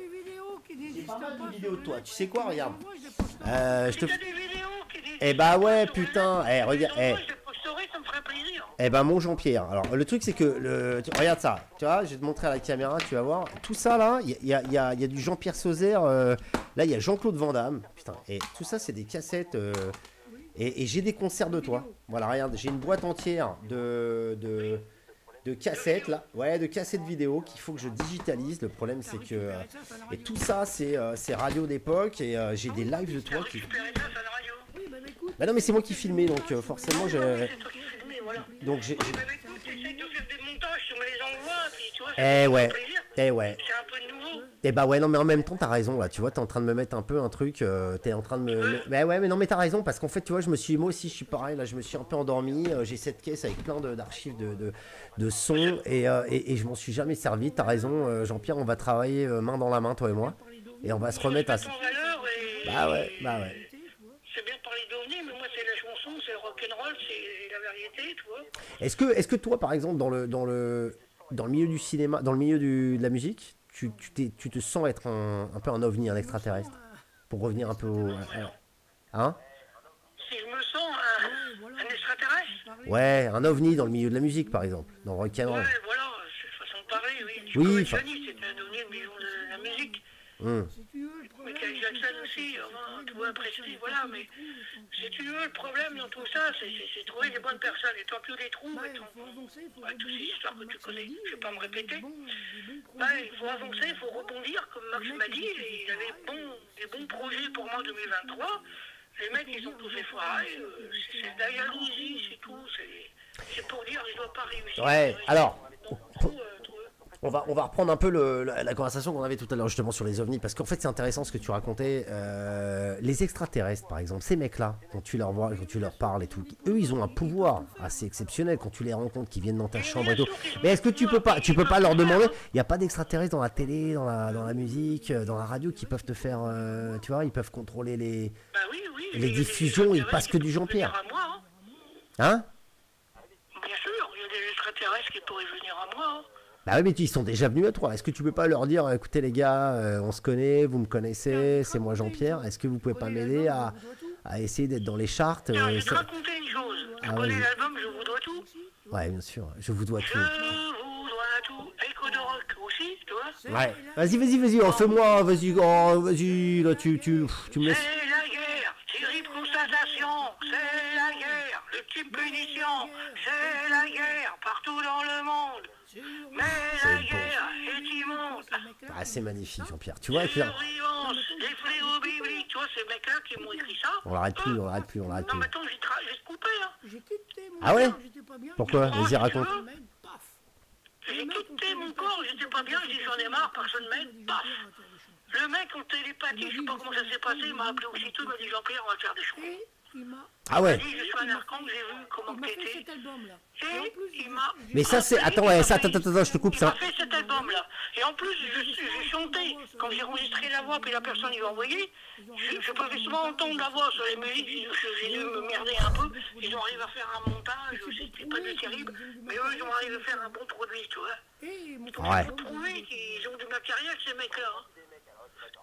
J'ai pas mal de vidéos de toi. Tu sais quoi, regarde. Je te. Eh bah ouais, putain. Regarde. Ça me ferait plaisir. Eh ben mon Jean-Pierre. Alors le truc c'est que regarde ça. Tu vois, je vais te montrer à la caméra. Tu vas voir. Tout ça là, il y a du Jean-Pierre Sauzère. Là, il y a Jean-Claude Van Damme. Putain. Et tout ça, c'est des cassettes. Et j'ai des concerts de toi. Voilà, regarde, j'ai une boîte entière de cassettes là, ouais, de cassettes vidéo qu'il faut que je digitalise. Le problème c'est que et tout ça c'est radio d'époque et j'ai des lives de toi qui. Bah non mais c'est moi qui filmais donc forcément je. Donc j'ai. Eh ouais. C'est un peu nouveau. Eh bah ouais, non mais en même temps t'as raison là, tu vois, t'es en train de me mettre un peu un truc, t'es en train de me... Bah ouais, mais non mais t'as raison, parce qu'en fait tu vois, moi aussi je suis pareil, là je me suis un peu endormi, j'ai cette caisse avec plein d'archives de sons et je m'en suis jamais servi, t'as raison Jean-Pierre, on va travailler main dans la main toi et moi, et on va se remettre à ça. Bah ouais. C'est bien de parler d'OVNI, mais moi c'est la chanson, c'est le rock'n'roll, c'est la variété, tu vois. Est-ce que toi par exemple dans le milieu du cinéma, dans le milieu de la musique, tu te sens être un peu un ovni, un extraterrestre, pour revenir un peu au... Hein? Si je me sens un extraterrestre? Ouais, un ovni dans le milieu de la musique, par exemple, dans le rock'n'roll. Ouais, voilà, c'est façon de parler, oui. Oui, Johnny, c'était un ovni, le milieu de la musique. Michael Jackson aussi, tu vois, Presley, voilà, mais si tu veux, le problème dans tout ça, c'est trouver les bonnes personnes, et tant que tu les trouves, toutes ces histoires que tu connais, je ne vais pas me répéter, il faut avancer, il faut rebondir, comme Max m'a dit, et il avait des bons projets pour moi en 2023, les mecs, ils ont tous fait foirer, c'est de la jalousie, c'est tout, c'est pour dire, ils ne doivent pas réussir. Ouais, alors... On va reprendre un peu la conversation qu'on avait tout à l'heure justement sur les ovnis, parce qu'en fait c'est intéressant ce que tu racontais. Les extraterrestres par exemple, ces mecs-là, quand tu leur vois, quand tu leur parles et tout, eux ils ont un pouvoir assez exceptionnel quand tu les rencontres, qui viennent dans ta chambre et tout. Mais est-ce que tu peux pas leur demander, il n'y a pas d'extraterrestres dans la télé, dans la musique, dans la radio qui peuvent te faire, tu vois, ils peuvent contrôler Bah oui, oui. les diffusions, ils passent que du Jean-Pierre. À moi, hein. Hein? Bien sûr, il y a des extraterrestres qui pourraient venir à moi. Hein. Bah oui, mais ils sont déjà venus à toi. Est-ce que tu peux pas leur dire, écoutez les gars, on se connaît, vous me connaissez, c'est moi Jean-Pierre. Est-ce que vous pouvez pas m'aider à essayer d'être dans les charts Tiens, je vais te raconter une chose. Tu connais l'album Je vous dois tout? Ouais, bien sûr. Je vous dois tout. Je vous dois tout. Echo de rock aussi, tu vois? Ouais. Vas-y, fais-moi, vas-y, là, tu me laisses. C'est la guerre, terrible constatation, c'est la guerre, ultime punition, c'est la guerre, partout dans le monde. Mais la guerre est immonde. Ah, c'est magnifique, Jean-Pierre. Tu vois, Pierre. Survivance, les fléaux bibliques, tu vois, ces mecs-là qui m'ont écrit ça. On l'arrête plus. Non, mais attends, je vais te couper, hein. J'ai quitté mon Ah ouais? corps, j'étais pas bien. Pourquoi? Vas-y, raconte. Même, paf. J'ai quitté mon corps, j'étais pas bien, j'ai dit j'en ai marre, personne m'aide, paf. Le mec en télépathie, je sais pas comment ça s'est passé, il m'a appelé aussitôt, il m'a dit Jean-Pierre, on va faire des choses. Et il m'a Ah ouais. Il m'a dit, je suis un archange, j'ai vu comment fait t'étais. cet album-là. Et il m'a... Mais ça, c'est. Attends, ouais, ça, attends, je te coupe Il m'a ça. fait cet album-là. Et en plus, j'ai chanté. Quand j'ai enregistré la voix, puis la personne lui a envoyé, je pouvais souvent entendre la voix sur les musiques. J'ai dû me merder un peu. Ils ont arrivé à faire un montage, c'était pas du terrible. Mais eux, ils ont arrivé à faire un bon produit, tu vois. Et mon Donc, Ouais. il faut prouver qu'ils ont du matériel, ces mecs-là. Hein.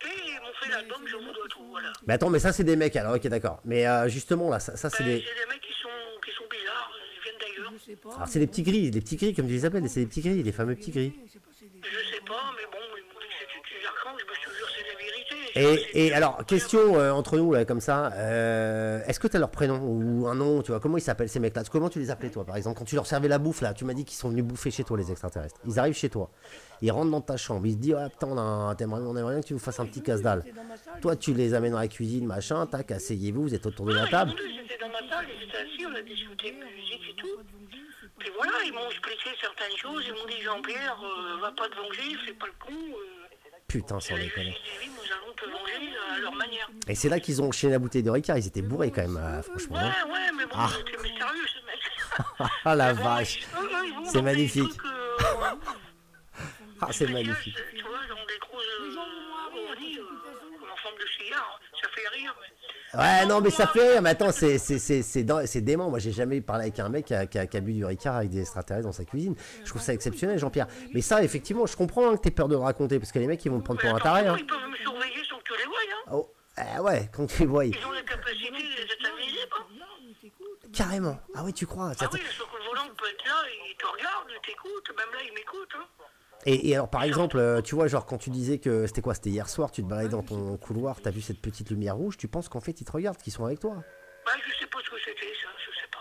Et ils m'ont fait l'album, je vous dois tout, voilà. Mais attends, mais ça, c'est des mecs alors, ok, d'accord. Mais justement, là, ça c'est Ben, des. c'est des mecs qui sont bizarres, ils viennent d'ailleurs. je sais pas. Alors, c'est des petits gris comme tu les appelles, c'est des petits gris, les fameux petits gris. C'est passé des... Je sais pas, mais bon, ils m'ont dit que c'était des archanges, mais je te jure, c'est la vérité. Et alors, question entre nous, là, comme ça, est-ce que tu as leur prénom ou un nom, tu vois, comment ils s'appellent ces mecs-là? Comment tu les appelais, toi, par exemple, quand tu leur servais la bouffe, là, tu m'as dit qu'ils sont venus bouffer chez toi, les extraterrestres. Ils arrivent chez toi, ils rentrent dans ta chambre, ils se disent, ah putain, on aimerait bien que tu nous fasses un petit casse-dalle. Toi, tu les amènes dans la cuisine, machin, tac, asseyez-vous, vous êtes autour de la table. J'étais dans ma salle, ils étaient assis, on a discuté de musique et tout. Puis voilà, ils m'ont expliqué certaines choses, ils m'ont dit Jean-Pierre, va pas te venger, fais pas le con. Putain, sans déconner. J'ai dit, oui, nous allons te venger à leur manière. Et c'est là qu'ils ont enchaîné la bouteille de Ricard, ils étaient bourrés quand même, franchement. Ouais, hein. ouais, mais bon, Ah. c'était mystérieux ce mec. Ah la Bon, vache, eux, ils vont c'est dans des magnifique. trucs, Ah, c'est magnifique. Tu vois, dans des gros ovnis, en forme de cigare, ça fait rire. Mais... Ouais, non, mais ça fait rire. Mais attends, c'est dément. Moi, j'ai jamais parlé avec un mec qui a bu du Ricard avec des extraterrestres dans sa cuisine. Je trouve ça exceptionnel, Jean-Pierre. Mais ça, effectivement, je comprends hein, que t'aies peur de le raconter parce que les mecs, ils vont te prendre pour un taré. Hein. Ils peuvent me surveiller sans que tu les voies, hein. Oh, ouais, quand tu les vois. Ils ont la capacité d'être invisibles. Hein. Carrément. Ah oui, tu crois. Ah oui, le secours volant peut être là, il te regarde, il t'écoute, même là, il m'écoute. Hein. Et alors, par exemple, tu vois, genre, quand tu disais que c'était quoi? C'était hier soir, tu te baladais dans ton couloir, t'as vu cette petite lumière rouge, tu penses qu'en fait, ils te regardent, qu'ils sont avec toi? Bah, je sais pas ce que c'était, ça, je sais pas.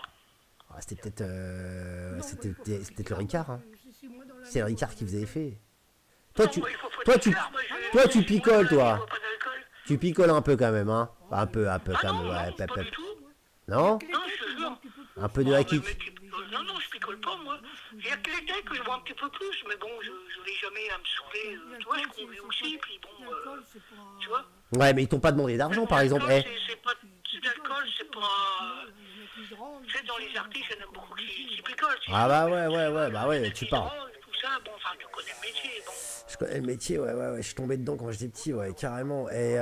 Ah, c'était peut-être c'était peut-être le Ricard. Hein. C'est le Ricard qui faisait effet. Toi, tu picoles, toi. Tu picoles un peu quand même, hein? Un peu quand même, ouais. Pas du tout. Non? Non, je te jure. Un peu de hakik. Non, je picole pas, moi. Il y a que l'été que je vois un petit peu plus, mais bon, je vais jamais à me saouler. Tu vois, je conduis aussi, puis bon, tu vois. Ouais, mais ils t'ont pas demandé d'argent, par exemple. L'alcool, c'est pas... L'alcool, c'est pas... Tu sais, dans les artistes, il y en a beaucoup qui picolent. Ah bah ouais, bah ouais, tu parles. Tout ça, bon, enfin, tu connais le métier, bon. Je connais le métier, ouais, je suis tombé dedans quand j'étais petit, ouais, carrément. Et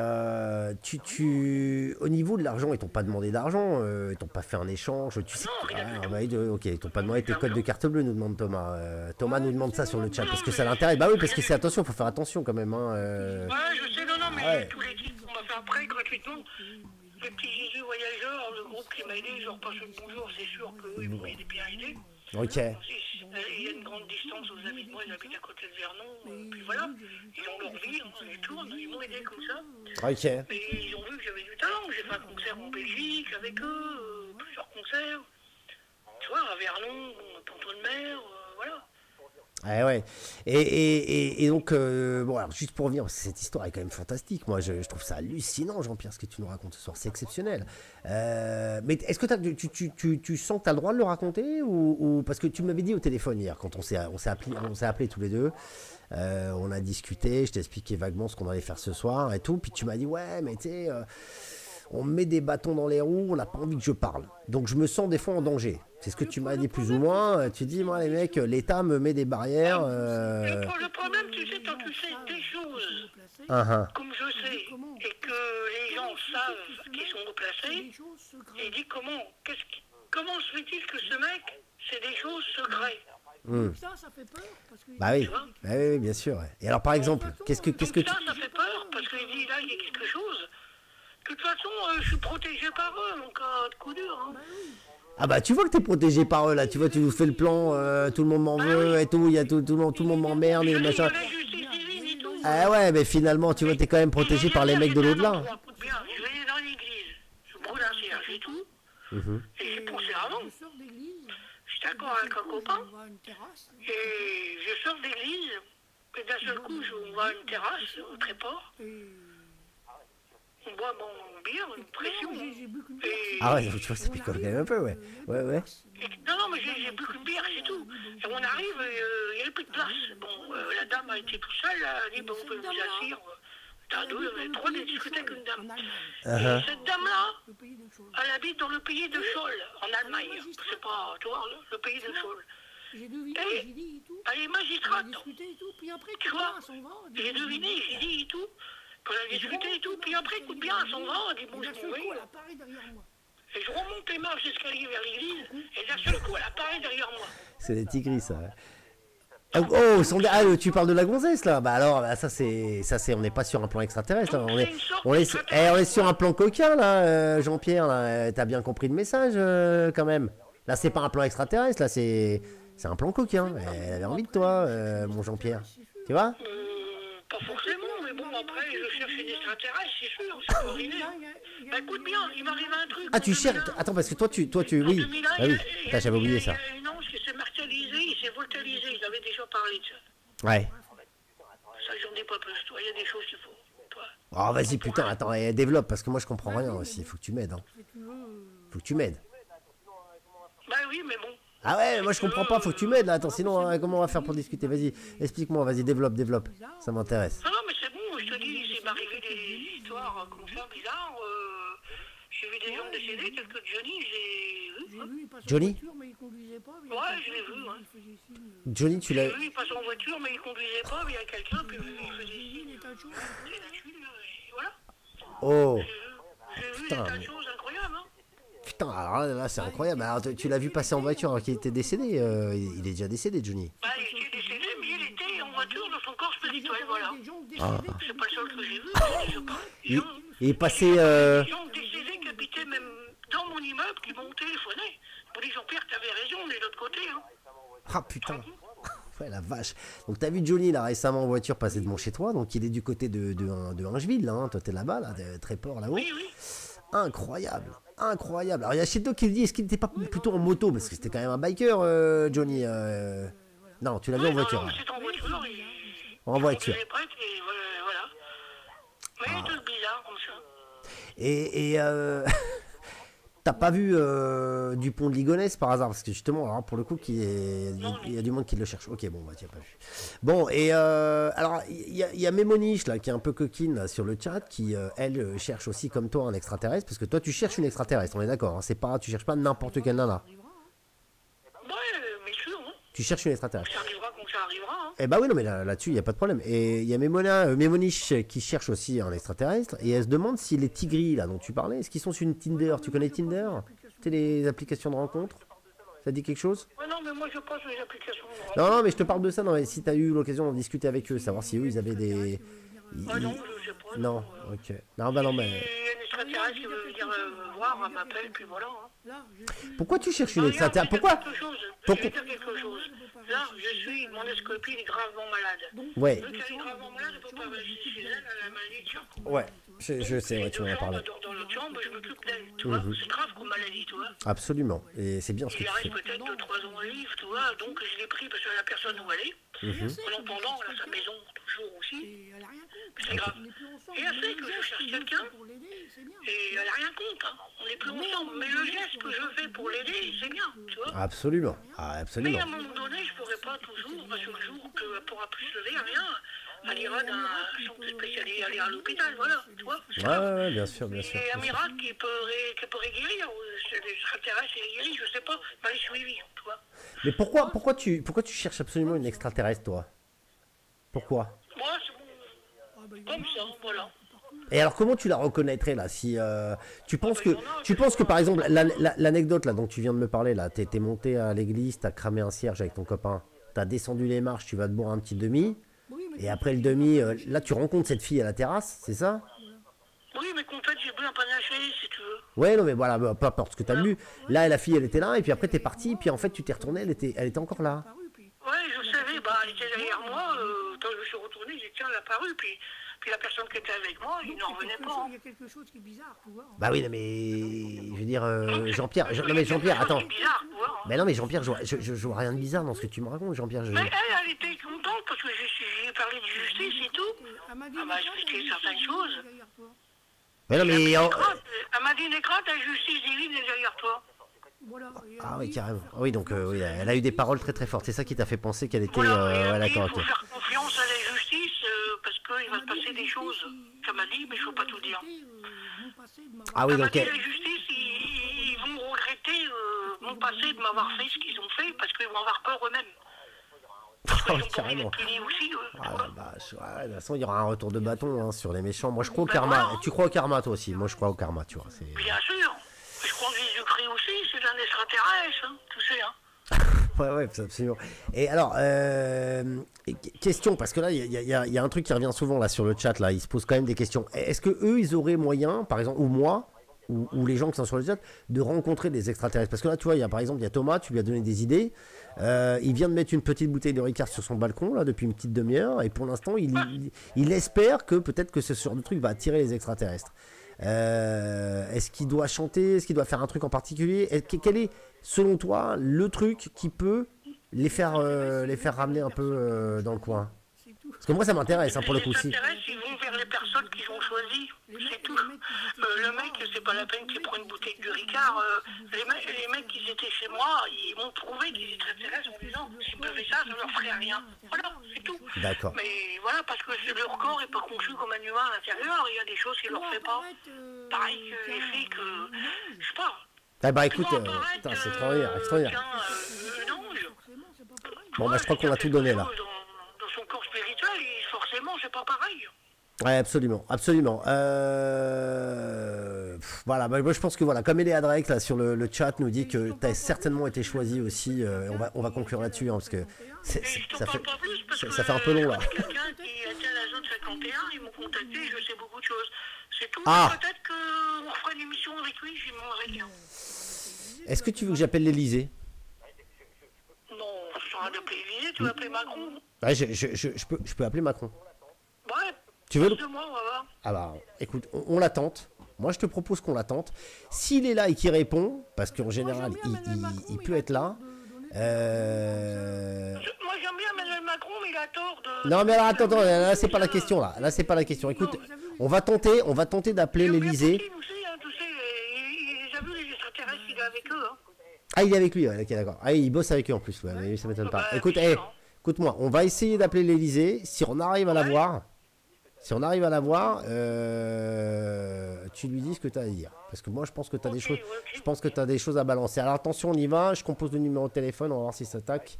au niveau de l'argent, ils t'ont pas demandé d'argent, ils t'ont pas fait un échange, tu sais. Ok, ils t'ont pas demandé tes codes de carte bleue, nous demande Thomas. Thomas nous demande ça sur le chat parce que ça l'intéresse. Bah oui, parce que c'est attention, faut faire attention quand même. Hein, Ouais, je sais, non, mais ouais. tous les titres qu'on m'a fait après, gratuitement, les petits Jésus voyageurs, le groupe qui m'a aidé, je repasse le bonjour, c'est sûr qu'eux, ils m'ont bien aidé. Ok. Il y a une grande distance aux amis de moi, ils habitent à côté de Vernon, puis voilà, ils ont leur vie, ils tournent, ils m'ont aidé comme ça. Ok. Et ils ont vu que j'avais du talent, j'ai fait un concert en Belgique avec eux, plusieurs concerts, tu vois, à Vernon, Ponton de Mer, voilà. Ah ouais. Et donc, bon, alors juste pour revenir, parce que cette histoire est quand même fantastique. Moi, je trouve ça hallucinant, Jean-Pierre, ce que tu nous racontes ce soir. C'est exceptionnel. Mais est-ce que tu sens que tu as le droit de le raconter ou parce que tu m'avais dit au téléphone hier, quand on s'est appelé tous les deux, on a discuté, je t'ai expliqué vaguement ce qu'on allait faire ce soir et tout. Puis tu m'as dit, ouais, mais tu sais, on me met des bâtons dans les roues, on n'a pas envie que je parle. Donc je me sens des fois en danger. C'est ce que tu m'as dit plus ou moins. Tu dis, moi les mecs, l'État me met des barrières. Le problème, tu sais, quand tu sais des choses, comme je sais, et que les gens savent qu'ils sont replacés, et dit comment se fait-il que ce mec, c'est des choses secrètes. Ça fait peur. Parce que Bah oui. Bah oui, bien sûr. Ouais. Et alors par exemple, qu'est-ce que ça fait peur, parce qu'il dit là, il y a quelque chose. De toute façon, je suis protégé par eux, en cas de coup dur. Hein. Ah bah tu vois que t'es protégé par eux là, tu vois, tu nous fais le plan, tout le monde m'en veut et tout, il y a tout le monde m'emmerde et machin. Ah ouais, mais finalement, tu vois, t'es quand même protégé par les mecs de l'au-delà. Je vais aller dans l'église, je brûle un cierge et tout, et j'ai pensé avant. Je suis d'accord avec un copain, et je sors d'église, et d'un seul coup, on va à une terrasse au Tréport. On boit mon bière, une pression. Ah ouais, tu vois, ça picole quand même un peu, ouais. Ouais. Non, mais j'ai bu qu'une bière, c'est tout. Et on arrive, il n'y avait plus de place. Bon, la dame a été tout seule, elle a dit, bon, on peut vous asseoir. T'as deux, on avait trop discuté avec une dame. Et cette dame-là, elle habite dans le pays de Scholl, en Allemagne. C'est pas, tu vois, le pays de Scholl. J'ai deviné, Et j'ai dit et tout. elle est magistrate. On a discuté et tout. Puis après, Tu vois, j'ai deviné, j'ai dit et tout. Quand on a discuté et tout, puis après, écoute bien, elle s'en va, elle dit bon, je m'en vais. elle apparaît derrière moi. Et je remonte les marches d'escalier vers l'église, et d'un seul coup, elle apparaît derrière moi. C'est des tigris, ça. Oh, tu parles de la gonzesse, là. Bah alors, bah, ça c'est, on n'est pas sur un plan extraterrestre, là. On est sur un plan coquin, là, Jean-Pierre, là. T'as bien compris le message, quand même. Là, c'est pas un plan extraterrestre, là, c'est un plan coquin. Elle avait envie de toi, mon Jean-Pierre. Tu vois? Pas forcément, mais bon, après, je cherche une extraterrestre, c'est sûr, c'est pas arrivé. Bah écoute bien, il m'arrive un truc. Ah, tu cherches. Attends, parce que toi, oui. Ah oui, j'avais oublié ça. Il y a une ange qui s'est martyrisé, il s'est volatilisé, il avait déjà parlé de ça. Ouais. Ça, j'en dis pas plus, toi, il y a des choses qu'il faut. Toi. Oh, vas-y, putain, attends, développe, parce que moi, je comprends rien aussi. Faut que tu m'aides, hein. Faut que tu m'aides. Bah oui, mais bon. Ah ouais, moi je comprends pas, faut que tu m'aides là, attends, sinon comment on va faire pour discuter? Vas-y, explique-moi, vas-y, développe, ça m'intéresse. Non, mais c'est bon, je te dis, il m'est arrivé des histoires comme ça, bizarres. J'ai vu des gens décédés, tel que Johnny, j'ai vu. Johnny? Ouais, je l'ai vu, ouais. Johnny, tu l'as... J'ai vu, il passait en voiture, mais il conduisait pas, mais il y a quelqu'un, puis il faisait signe, et voilà. Oh, J'ai vu des tas de choses incroyables, hein. putain, alors là c'est incroyable, alors tu l'as vu passer en voiture alors qu'il était décédé, il est déjà décédé, Johnny. Bah, il était décédé, mais il était en voiture dans son corps spirituel, voilà. Ah. C'est pas le seul que j'ai vu, je sais pas. Il est passé... Des gens décédés qui habitaient même dans mon immeuble, qui m'ont téléphoné. Ils m'ont dit, Jean-Pierre, t'avais raison, on est de l'autre côté, hein. Ah putain. Ouais, la vache. Donc t'as vu Johnny là récemment en voiture passer devant chez toi, donc il est du côté de Hingeville, là, hein. Toi t'es là-bas, là, Tréport là-haut. Oui, oui. Incroyable. Alors il y a Sheldon qui dit, est-ce qu'il n'était pas plutôt en moto, parce que c'était quand même un biker, Johnny. Non, tu l'as vu en voiture. Non, c'est en voiture. En voiture. Voilà. Mais il y a des trucs bizarres comme ça. Et t'as pas vu Dupont de Ligonnès par hasard? Parce que justement, alors, pour le coup, il y a du monde qui le cherche. Ok, bon, bah tu n'as pas vu. Bon, et alors, il y a Mémoniche, là, qui est un peu coquine là, sur le chat, qui, elle, cherche aussi comme toi un extraterrestre. Parce que toi, tu cherches une extraterrestre, on est d'accord, hein, tu cherches pas n'importe quelle nana. Ouais, mais sûr, hein. Tu cherches une extraterrestre. Ça arrivera quand ça arrivera, hein. Eh bah oui, non, mais là-dessus, il n'y a pas de problème. Et il y a Mémoniche qui cherche aussi un extraterrestre. Et elle se demande si les tigris, là, dont tu parlais, est-ce qu'ils sont sur une Tinder? Tu connais Tinder? C'est les applications de rencontres? Ça dit quelque chose? Ouais, non, mais moi, je pense aux applications. Non, mais je te parle de ça. Non, mais si tu as eu l'occasion d'en discuter avec eux, savoir si eux, ils avaient des... Ah non, je sais pas. Non, ok. Non, bah non, mais... Il y a un extraterrestre qui veut venir voir, elle m'appelle, puis voilà, hein. Pourquoi tu cherches une extraterrestre? Je Pourquoi? vais dire quelque chose. Là, mon escopine est gravement malade. Ouais. Vu qu'elle est gravement malade, je ne peux pas rester chez elle, elle a la maladie de Charcot. Ouais, je sais, ouais, tu m'en as parlé. Dans l'autre chambre, je m'occupe d'elle, tu vois. C'est grave comme maladie, tu vois. Absolument, et c'est bien ce que Il tu reste fais. peut-être 2-3 ans à vivre, tu vois. Donc, je l'ai pris parce que la personne où elle est. En attendant, elle a sa maison toujours aussi. Et elle a rien contre. C'est grave. On n'est plus ensemble. Et elle Mais sait le que je geste cherche je quelqu'un. fais pour l'aider, c'est bien. Et elle a rien contre, hein. On n'est plus ensemble. Mais le geste que je fais pour l'aider, c'est bien, tu vois. Absolument. Ah, Mais absolument. à un moment donné, je pourrais pas toujours, parce que le jour qu'elle pourra plus se lever, rien, elle ira dans un centre spécialisé, aller à l'hôpital, voilà, tu vois. Ouais, bien sûr, bien sûr. Et un miracle qui pourrait guérir, ou c'est des extraterrestres et guérir, je sais pas, mais elle est suivie, tu vois. Mais pourquoi tu cherches absolument une extraterrestre, toi? Pourquoi? Moi, c'est bon, comme ça, voilà. Et alors comment tu la reconnaîtrais là si tu penses que par exemple l'anecdote là dont tu viens de me parler là, t'es monté à l'église, t'as cramé un cierge avec ton copain, t'as descendu les marches, tu vas te boire un petit demi, et après le demi, là tu rencontres cette fille à la terrasse, c'est ça? Oui, mais qu'en fait, j'ai bu un panaché, si tu veux. Ouais, non mais voilà, peu importe ce que t'as lu. Là la fille elle était là et puis après t'es parti, puis en fait tu t'es retourné, elle était encore là. Ouais, je savais, bah elle était derrière moi, quand je me suis retourné, j'ai dit tiens, elle a apparu, puis la personne qui était avec moi, il n'en revenait pas. Il y a quelque chose qui est bizarre, tu vois. Bah oui, non mais je veux dire Jean-Pierre, non mais Jean-Pierre, attends. C'est bizarre, tu vois. Mais non mais Jean-Pierre, je vois rien de bizarre dans ce que tu me racontes, Jean-Pierre. Mais elle était contente parce que j'ai parlé de justice et tout. Elle m'a Elle m'a expliqué certaines choses. Mais non mais Elle m'a dit Nécrate, la justice divine est derrière toi. Voilà. ah oui carrément. Oui donc oui, elle a eu des paroles très très fortes. C'est ça qui t'a fait penser qu'elle était Voilà, et ouais, elle dit, d'accord. il faut Ok. faire confiance à la justice parce qu'il va se passer des choses. Ça m'a dit, mais je ne peux pas tout dire. Ah oui Elle m'a donc dit la justice, ils vont regretter mon passé de m'avoir fait ce qu'ils ont fait parce qu'ils vont avoir peur eux-mêmes. Parce qu'ils ont pas envie carrément. d'être punis aussi. Ah la vache, ouais, de toute façon il y aura un retour de bâton hein, sur les méchants. Moi je crois au Ben karma. voilà. Tu crois au karma toi aussi? Moi je crois au karma, tu vois. C'est... Bien sûr. Je crois que Jésus-Christ aussi, c'est un extraterrestre, hein, tu sais. Hein. Ouais, absolument. Et alors, question, parce que là, il y a un truc qui revient souvent là sur le chat, là, ils se posent quand même des questions. Est-ce que eux, ils auraient moyen, par exemple, ou moi, ou les gens qui sont sur le chat, de rencontrer des extraterrestres? Parce que là, tu vois, par exemple, il y a Thomas, tu lui as donné des idées. Il vient de mettre une petite bouteille de Ricard sur son balcon, là, depuis une petite demi-heure, et pour l'instant, il espère que peut-être que ce genre de truc va attirer les extraterrestres. Est-ce qu'il doit chanter? Est-ce qu'il doit faire un truc en particulier? Quel est, selon toi, le truc qui peut les faire ramener un peu dans le coin? Parce que moi, ça m'intéresse, hein, pour le coup. Les extraterrestres, ils vont vers les personnes qu'ils ont choisies, c'est tout. Le mec, c'est pas la peine qu'il prenne une bouteille de Ricard. Les mecs qui étaient chez moi, ils m'ont prouvé qu'ils étaient extraterrestres en disant s'ils buvaient ça, ça leur ferait rien. Voilà, c'est tout. D'accord. Mais voilà, parce que leur corps n'est pas conçu comme un humain à l'intérieur, il y a des choses qu'ils leur fait pas. Pareil que les filles que. Je sais pas. Ah bah écoute, Ils vont apparaître, putain, c'est extraordinaire, extraordinaire. tiens, un ange. Bon, bah je crois qu'on a tout donné là. Dans son corps spirituel, forcément, c'est pas pareil. Ouais, absolument, absolument. Voilà, bah, moi je pense que voilà, comme Eléa Drake là sur le chat nous dit que tu as certainement été choisi aussi, on va conclure là-dessus, hein, parce que ça fait un peu long là. Quelqu'un qui était à la zone 51, ils m'ont contacté, je sais beaucoup de choses. C'est tout, Ah. peut-être qu'on fera une émission avec lui, j'y m'en rien. Est-ce que tu veux que j'appelle l'Elysée? Non, je serai d'appeler l'Élysée, tu vas appeler Macron. Ouais, je peux appeler Macron. Ouais, Tu veux passe de moi, on va voir. Ah bah, écoute, on l'attente. Moi, je te propose qu'on l'attente. S'il est là et qu'il répond, parce qu'en général, il peut être là. Moi, j'aime bien Emmanuel Macron, mais il a tort de... Non, mais alors, attends, là, c'est pas la question, là. Là, c'est pas la question. Écoute, on va tenter d'appeler l'Elysée. Tu sais, il a vu les extraterrestres, il est avec eux. Hein. Ah, il est avec lui, ouais, ok, d'accord. Ah, il bosse avec eux en plus, ouais, mais ça m'étonne pas. Bah, Écoute, bien sûr. écoute-moi, on va essayer d'appeler l'Elysée. Si on arrive à la voir, tu lui dis ce que tu as à dire. Parce que moi, je pense que tu as des choses. Je pense que tu as des choses à balancer. Alors attention, on y va. Je compose le numéro de téléphone. On va voir si ça tac.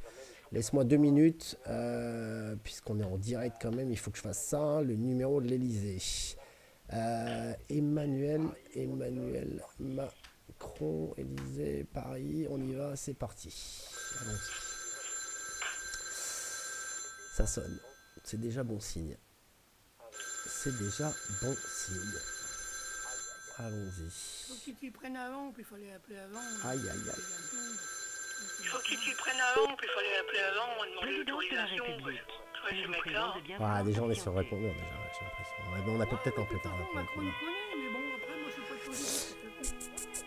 Laisse-moi 2 minutes. Puisqu'on est en direct quand même, il faut que je fasse ça. Le numéro de l'Elysée. Emmanuel Macron, Élysée, Paris. On y va, c'est parti. Allons-y. Ça sonne. C'est déjà bon signe. C'est déjà bon signe. Allons-y. Il faut qu'ils t'y prennent avant, puis il fallait appeler avant. Aïe. Il faut qu'ils s'y prennent avant, puis il fallait appeler avant, on demander l'autorisation. Ouais, ce mec-là. Ah, déjà on est sur le répondeur déjà, j'ai l'impression. Ouais, bon, on a peut-être un peu tard. Macron me connaît, mais bon, après, moi, je suis pas choisi.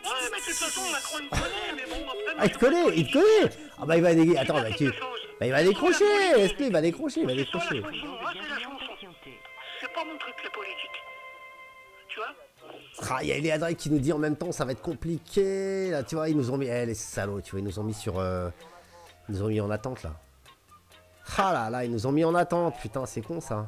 Ouais, mais de toute façon, Macron me connaît, mais bon, après... Ah, il te connaît. Ah bah il va déguer. Attends, bah, quelque chose. Bah, il va décrocher, laisse-le, il va décrocher, il va C'est ça, décrocher. la chanson. Moi, c'est la chanson. C'est pas mon truc, la politique. Tu vois? Ah, il y a Léa Drake qui nous dit en même temps, ça va être compliqué. Là, tu vois, ils nous ont mis, les salauds, tu vois, ils nous ont mis sur, ils nous ont mis en attente là. Ah là là, ils nous ont mis en attente, putain, c'est con ça.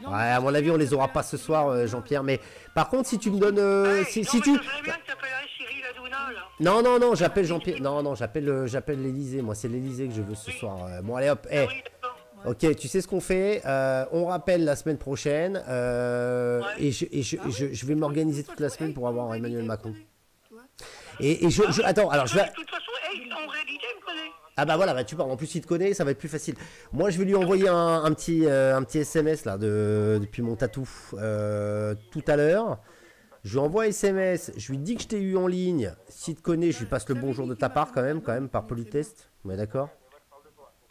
Non, Ouais, à mon avis, on les aura pas ce soir, Jean-Pierre. Mais par contre, si tu me donnes, si non, tu, mais ça serait bien que t'appellerais Cyril Hanouna, là. non, j'appelle Jean-Pierre. Non, j'appelle l'Elysée. Moi, c'est l'Elysée que je veux ce soir. Bon, allez hop. Oui, d'accord. Ok, tu sais ce qu'on fait. On rappelle la semaine prochaine. Et je vais m'organiser toute la semaine pour avoir Emmanuel Macron. Et attends. Alors, je vais. De toute façon, en réalité, il me connaît. Ah bah voilà, bah tu parles. En plus, il te connaît, ça va être plus facile. Moi, je vais lui envoyer un petit SMS là depuis mon tatou tout à l'heure. Je lui envoie un SMS. Je lui dis que je t'ai eu en ligne. S'il te connaît, je lui passe le bonjour de ta part quand même par politesse. On est d'accord?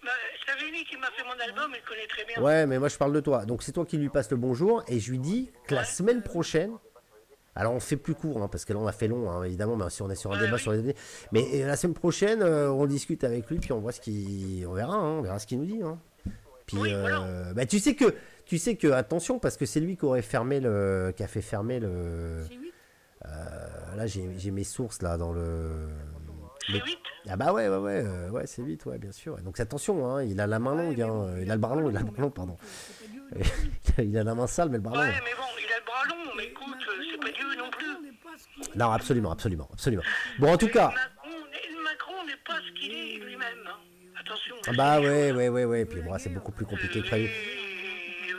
Bah, Savini qui m'a fait mon album, il connaît très bien. Ouais, mais moi je parle de toi. Donc c'est toi qui lui passe le bonjour et je lui dis que la semaine prochaine. Alors on fait plus court, parce que là on a fait long, évidemment, mais si on est sur un débat sur les données. Mais la semaine prochaine, on discute avec lui, puis on voit on verra, on verra ce qu'il nous dit. Puis bah, tu sais que attention, parce que c'est lui qui a fait fermer le. Là j'ai mes sources là dans le. C'est 8. Ah bah ouais, c'est 8, ouais, bien sûr. Donc attention, il a la main longue, il a le bras long, pardon. Il a la main sale, mais le bras long. Ouais, mais bon, il a le bras long, mais écoute, c'est pas Dieu non plus. Non, absolument. Bon, en tout cas. Macron n'est pas ce qu'il est lui-même. Attention. Ah bah ouais. Puis moi, c'est beaucoup plus compliqué que prévu.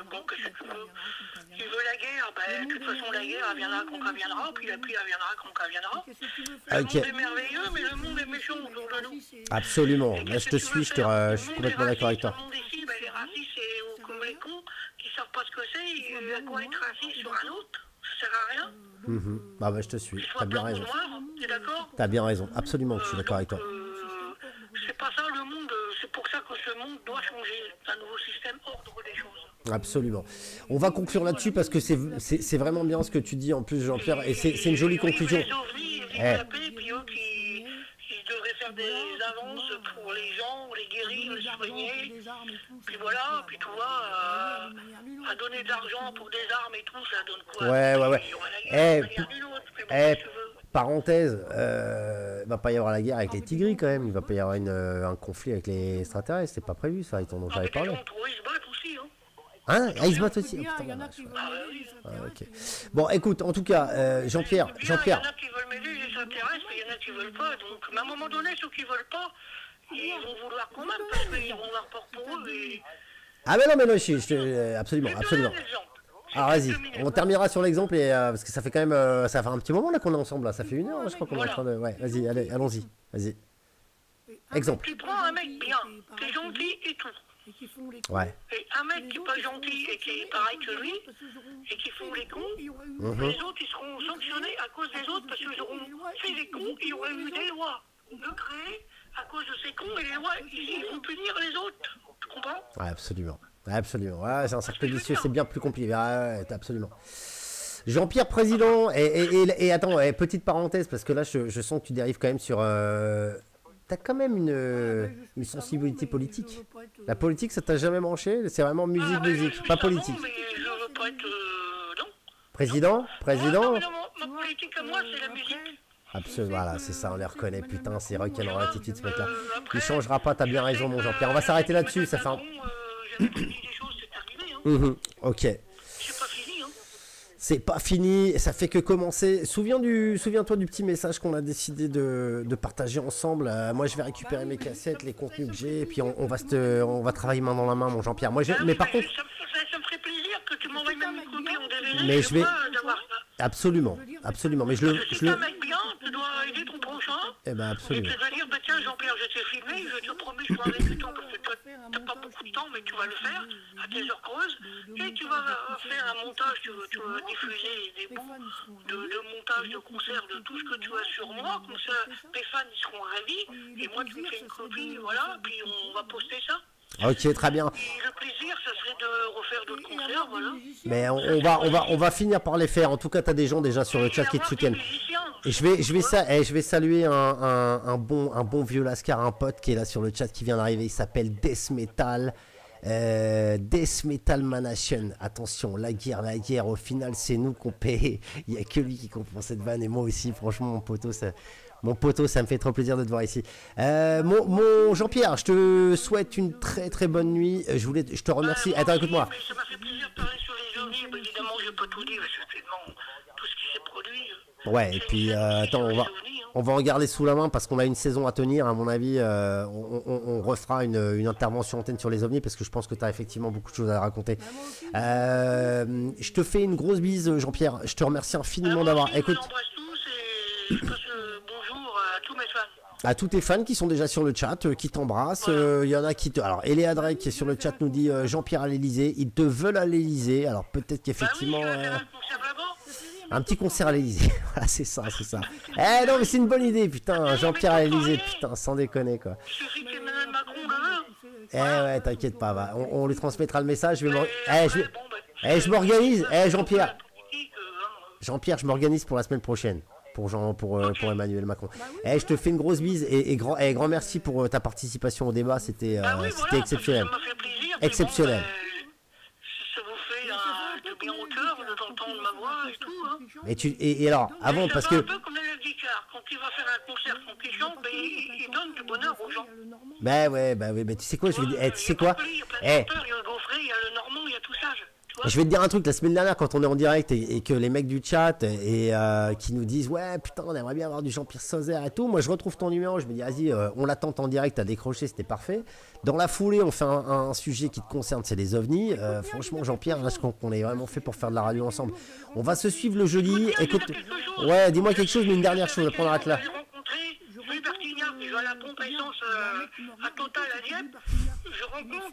Bon, qu'est-ce que tu veux? Il veut la guerre, de toute façon, la guerre, elle viendra quand elle viendra, puis la pluie, elle viendra quand elle viendra. Le monde est merveilleux, mais le monde est méchant autour de nous. Absolument. Là, je te suis, je suis complètement d'accord avec toi. Le monde ici, les racistes, c'est comme les cons qui savent pas ce que c'est, à quoi être raciste sur un autre, ça sert à rien. Bah, je te suis, t'as bien raison. T'es d'accord? T'as bien raison, absolument, je suis d'accord avec toi. C'est pas ça le monde, c'est pour ça que ce monde doit changer, un nouveau système, ordre des choses. Absolument. On va conclure là-dessus parce que c'est vraiment bien ce que tu dis en plus, Jean-Pierre, et c'est une jolie conclusion. Les ovnis, ils tapaient, puis eux qui devraient faire des avances pour les gens, les guérir, les soigner. Puis voilà, puis tu vois, à donner de l'argent pour des armes et tout, ça donne quoi? Ouais. Parenthèse, il va pas y avoir la guerre avec les tigris quand même, il va pas y avoir un conflit avec les extraterrestres, c'est pas prévu ça, ils t'en ont jamais parlé. Ils se battent aussi, hein. Ils se battent aussi. Ok. Bon, écoute, en tout cas, Jean-Pierre. Il y en a qui veulent m'aider, les extraterrestres, mais il y en a qui veulent pas. Donc, à un moment donné, ceux qui veulent pas, ils vont vouloir quand même, parce qu'ils vont avoir peur pour eux. Ah, mais non, absolument. Alors, vas-y, on terminera sur l'exemple, parce que ça fait quand même, ça fait un petit moment là qu'on est ensemble, là. Ça fait 1 heure, je crois qu'on est en train de. Ouais, vas-y, allons-y. Vas-y. Exemple. Tu prends un mec bien, qui est gentil et tout. Ouais. Et un mec qui n'est pas gentil et qui est pareil que lui, et qui font les cons, les autres ils seront sanctionnés à cause des autres parce qu'ils auront fait les cons, il y aurait eu des lois de créer à cause de ces cons et les lois ici ils vont punir les autres. Tu comprends? Ouais, absolument. Ouais, c'est un cercle vicieux, c'est bien plus compliqué. Ouais, absolument. Jean-Pierre, président, et attends, petite parenthèse, parce que là je sens que tu dérives quand même sur. T'as quand même une sensibilité politique. La politique, ça t'a jamais branché? C'est vraiment musique, pas politique. Mais je veux pas être... non. Président? Ma politique à moi, c'est la musique. Absolument, voilà, c'est ça, on les reconnaît. Putain, c'est rock'n'roll attitude, ce mec-là. Il changera pas, t'as bien raison, mon Jean-Pierre. On va s'arrêter là-dessus, ça fait un... J'avais dit des choses, c'est terminé. Ok. C'est pas fini, hein. C'est pas fini, ça fait que commencer. Souviens-toi du petit message qu'on a décidé de partager ensemble. Moi, je vais récupérer mes cassettes, les contenus que j'ai, et puis on va travailler main dans la main, mon Jean-Pierre. Mais par contre, ça me ferait plaisir que tu m'envoies même une copie en DVD. Mais je vais d'avoir ça. Absolument. Mais si t'es un mec bien, tu dois aider ton prochain. Eh ben absolument. Et tu dois dire, tiens Jean-Pierre, je t'ai filmé, je te promets, je vais avec du temps parce que t'as pas beaucoup de temps, mais tu vas le faire à tes heures creuses. Et tu vas faire un montage, tu vas diffuser des bouts de montage, de concerts, de tout ce que tu as sur moi. Comme ça, tes fans, ils seront ravis. Et moi, tu me fais une copie, voilà, puis on va poster ça. Ok, très bien. Et le plaisir, ça serait de refaire d'autres concerts, voilà. Mais on va finir par les faire. En tout cas, t'as des gens déjà sur le chat qui te soutiennent. Et je vais saluer un bon vieux Lascar, un pote qui est là sur le chat qui vient d'arriver. Il s'appelle Death Metal. Death Metal Manation. Attention, la guerre. Au final, c'est nous qu'on paye. Il n'y a que lui qui comprend cette vanne et moi aussi. Franchement, mon poteau, ça me fait trop plaisir de te voir ici. Mon Jean-Pierre, je te souhaite une très très bonne nuit. Je te remercie. Attends, écoute-moi. Ça m'a fait plaisir de parler sur les ovnis. Mais évidemment, je ne vais pas tout dire. C'est tellement tout ce qui s'est produit. Ouais, et puis attends, on va en garder sous la main parce qu'on a une saison à tenir. À mon avis, on refera une intervention antenne sur les ovnis parce que je pense que tu as effectivement beaucoup de choses à raconter. Je te fais une grosse bise, Jean-Pierre. Je te remercie infiniment d'avoir. Écoute. Je passe bonjour à tous mes fans. À tous tes fans qui sont déjà sur le chat, qui t'embrassent. Il y en a qui te. Alors, Eléa Drake qui est sur le chat nous dit Jean-Pierre à l'Elysée. Ils te veulent à l'Elysée. Alors, peut-être qu'effectivement. Bah oui, je vais faire un concert là-bas. Un petit concert à l'Elysée. Voilà, c'est ça. Eh non, mais c'est une bonne idée, putain. Jean-Pierre à l'Elysée, putain, sans déconner, quoi. Il suffit que Emmanuel Macron le veut. Eh ouais, t'inquiète pas, va. On lui transmettra le message. Je m'organise. Jean-Pierre. Jean-Pierre, je m'organise pour la semaine prochaine. Pour Emmanuel Macron. Je te fais une grosse bise et grand merci pour ta participation au débat. C'était exceptionnel. Ça m'a fait plaisir. Exceptionnel. Ça vous fait de bien au cœur de t'entendre ma voix et tout. Hein. Et alors, avant, parce que. C'est un peu comme le guitare. Quand il va faire un concert, quand il chante, il donne du bonheur aux gens. Bah oui, mais tu sais quoi, je vais dire. Tu sais quoi? Il y a plein de chanteurs, il y a le Gaufret, il y a le Normand, il y a tout ça. Je vais te dire un truc, la semaine dernière quand on est en direct et que les mecs du chat et qui nous disent ouais putain on aimerait bien avoir du Jean-Pierre Sauzet et tout, moi je retrouve ton numéro, je me dis vas-y on l'attend en direct, à décrocher, c'était parfait. Dans la foulée on fait un sujet qui te concerne, c'est les ovnis. Franchement Jean-Pierre, je crois qu'on est vraiment fait pour faire de la radio ensemble. On va se suivre le jeudi, écoute, ouais dis-moi quelque chose, mais une dernière chose, après on arrête là. Louis Bertignac, je vais à la pompe à essence à Total à Dieppe. Je rencontre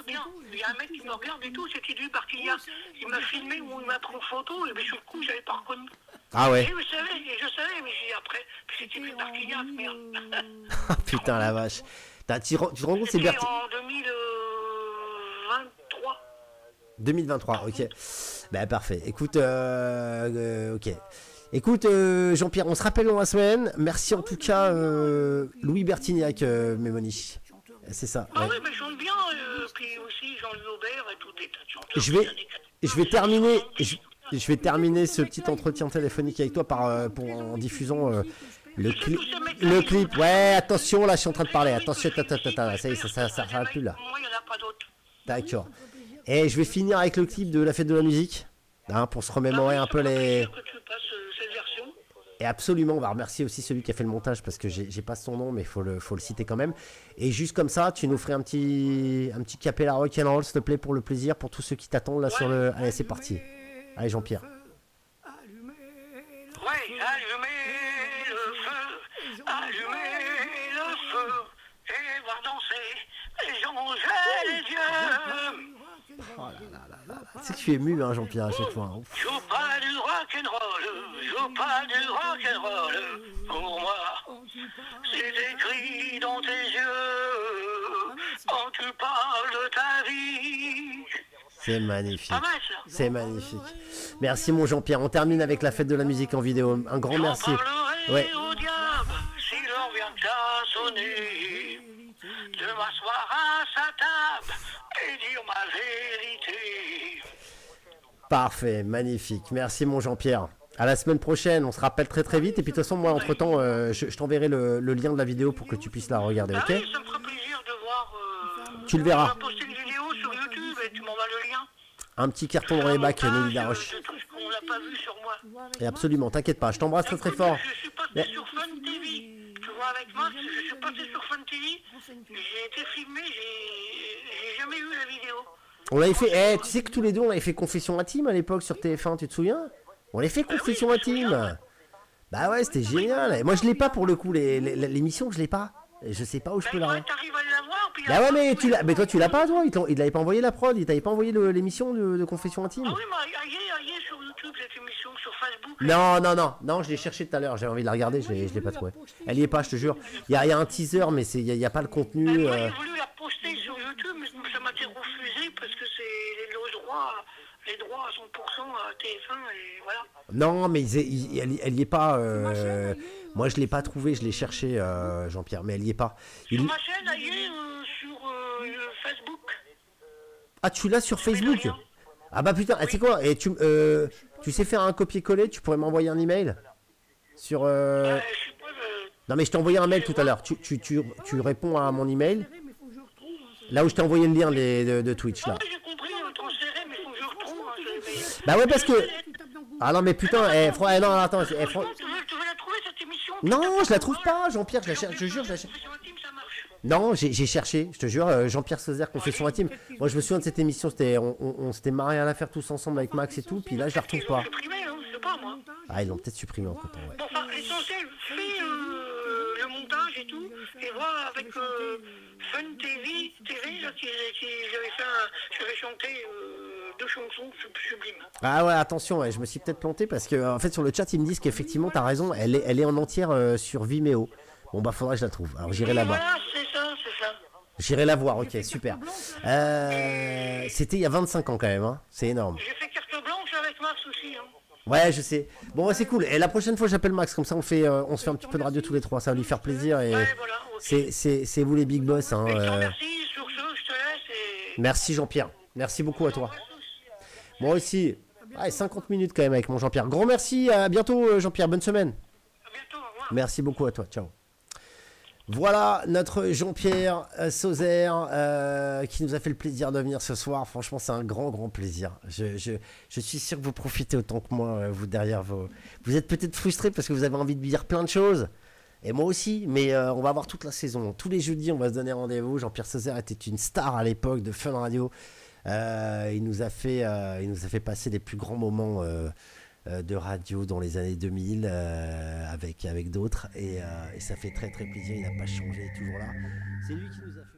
bien. Il y a un mec qui me regarde et tout, c'était Louis Bertignac. Il m'a filmé ou il m'a pris en photo et sur le coup, je n'avais pas reconnu. Ah ouais. Et je savais, mais j'ai après, c'était Louis Bertignac, merde. Ah putain la vache. Tu te rends compte, c'est Bertignac. En 2023. 2023, ok. Bah parfait. Écoute, ok. Écoute, Jean-Pierre, on se rappelle dans la semaine. Merci en tout cas, Louis Bertignac, Mémoni. C'est ça. Ah ouais. oui, mais je chante bien. Puis aussi Jean-Louis Aubert et tout des tas de chanteurs. Je vais terminer ce petit entretien téléphonique avec toi en diffusant le clip. Ouais, attention, là, je suis en train de parler. Attention, ça y est, ça s'arrête plus là. Moi, il n'y en a pas d'autres. D'accord. Et je vais finir avec le clip de la fête de la musique. Hein, pour se remémorer un peu les... Et absolument, on va remercier aussi celui qui a fait le montage parce que j'ai pas son nom mais faut le citer quand même. Et juste comme ça, tu nous ferais un petit capella rock'n'roll s'il te plaît pour le plaisir, pour tous ceux qui t'attendent là sur le... Allez, c'est parti. Allez Jean-Pierre. Allumez le feu et voir danser les anges et les dieux. Oh là là là là. C'est que tu es ému, hein, Jean-Pierre, à chaque fois. Hein. Joue pas du rock'n'roll, pour moi. C'est écrit dans tes yeux quand tu parles de ta vie. C'est magnifique. Pas mal, ça. C'est magnifique. Merci mon Jean-Pierre. On termine avec la fête de la musique en vidéo. Un grand merci. Ouais. Au diable, si l'on vient qu'à sonner, de m'asseoir à sa table et dire ma vérité. Parfait, magnifique. Merci mon Jean-Pierre. À la semaine prochaine, on se rappelle très très vite. Et puis de toute façon, moi entre-temps, je t'enverrai le lien de la vidéo pour que tu puisses la regarder, ok? Oui, ça me fera plaisir de voir... tu le verras. On va poster une vidéo sur YouTube et tu m'envoies le lien. Un petit carton dans les bacs, Nelly Laroche. On l'a pas vu sur moi. Et absolument, t'inquiète pas, je t'embrasse très très fort. Je suis passé sur Fun TV. Tu vois, avec Max, je suis passé sur Fun TV. J'ai été filmé, j'ai jamais eu la vidéo. On l'avait fait, tu sais que tous les deux on avait fait Confession intime à l'époque sur TF1, tu te souviens? On l'avait fait Confession intime. Bah ouais, c'était génial. Et moi je l'ai pas pour le coup, l'émission je l'ai pas. Et je sais pas où je peux la regarder. T'arrives à l'avoir, puis... Bah ouais, mais toi tu l'as pas toi, il l'avait pas envoyé la prod, il t'avait pas envoyé l'émission de Confession intime. Ah oui, mais aïe, sur YouTube cette émission, sur Facebook. Non, je l'ai cherché tout à l'heure, j'avais envie de la regarder, je l'ai pas trouvé. Elle y est pas, je te jure. Il y a un teaser, mais il y a pas le contenu. Moi j'ai voulu la poster sur YouTube, mais ça m'a été refusé parce que c'est le droit les droits à 100% à TF1 et voilà. Non, mais elle y est pas. Ma chaîne, elle y est, Moi, je l'ai pas trouvé, je l'ai cherché, Jean-Pierre, mais elle y est pas. Sur ma chaîne, elle y est sur Facebook. Ah, tu l'as sur Facebook? rien. Ah bah putain, tu sais quoi? Et tu sais faire un copier-coller? Tu pourrais m'envoyer un email sur. Je sais pas, Non, mais je t'ai envoyé un mail tout à l'heure. Tu réponds à mon email. mais il faut que je retrouve. Hein, Là où je t'ai envoyé le lien de Twitch là. Ah oui, j'ai compris, transféré, mais il faut que je retrouve. Hein, Bah ouais, parce que. tu tapes dans Google. Ah non, mais putain, non, attends. Tu veux la trouver cette émission? Non, je la trouve pas, Jean-Pierre, je la cherche, je te jure, je la cherche. Sur Team, ça marche. Non, j'ai cherché, je te jure, Jean-Pierre Sauzère, Confession intime. Moi, je me souviens de cette émission, on s'était marré à la faire tous ensemble avec Max et tout, puis là, je la retrouve Ils l'ont pas. supprimé, hein, je sais pas moi. Ah, ils l'ont peut-être supprimé entre temps, ouais. Bon, enfin, l'essentiel, fais le montage et tout, et voir avec Fun TV, là, j'avais chanté 2 chansons sublimes. Ah ouais, attention, ouais, je me suis peut-être planté parce que, en fait, sur le chat, ils me disent qu'effectivement, t'as raison, elle est en entière sur Vimeo. Bon, bah, faudra que je la trouve. Alors, j'irai la voir. Voilà, c'est ça. J'irai la voir, ok, super. C'était il y a 25 ans quand même, hein. C'est énorme. J'ai fait carte blanche avec Max aussi. Hein. Ouais, je sais. Bon, ouais, c'est cool. Et la prochaine fois, j'appelle Max, comme ça, on se fait un petit peu de radio tous les trois. Ça va lui faire plaisir. Et Ouais, voilà, ok. c'est vous les big boss. Hein, Et je te remercie, sur ce, je te laisse et... Merci Jean-Pierre. Merci beaucoup à toi. Moi aussi. Ouais, 50 minutes quand même avec mon Jean-Pierre. Grand merci. À bientôt, Jean-Pierre. Bonne semaine. À bientôt, au revoir. Merci beaucoup à toi. Ciao. Voilà notre Jean-Pierre Sauzère qui nous a fait le plaisir de venir ce soir. Franchement, c'est un grand plaisir. Je suis sûr que vous profitez autant que moi, vous derrière vos... Vous êtes peut-être frustrés parce que vous avez envie de dire plein de choses. Et moi aussi, mais on va voir toute la saison. Tous les jeudis, on va se donner rendez-vous. Jean-Pierre Sauzère était une star à l'époque de Fun Radio. Il nous a fait passer les plus grands moments de radio dans les années 2000 avec d'autres et ça fait très plaisir. Il n'a pas changé, il est toujours là. C'est lui qui nous a fait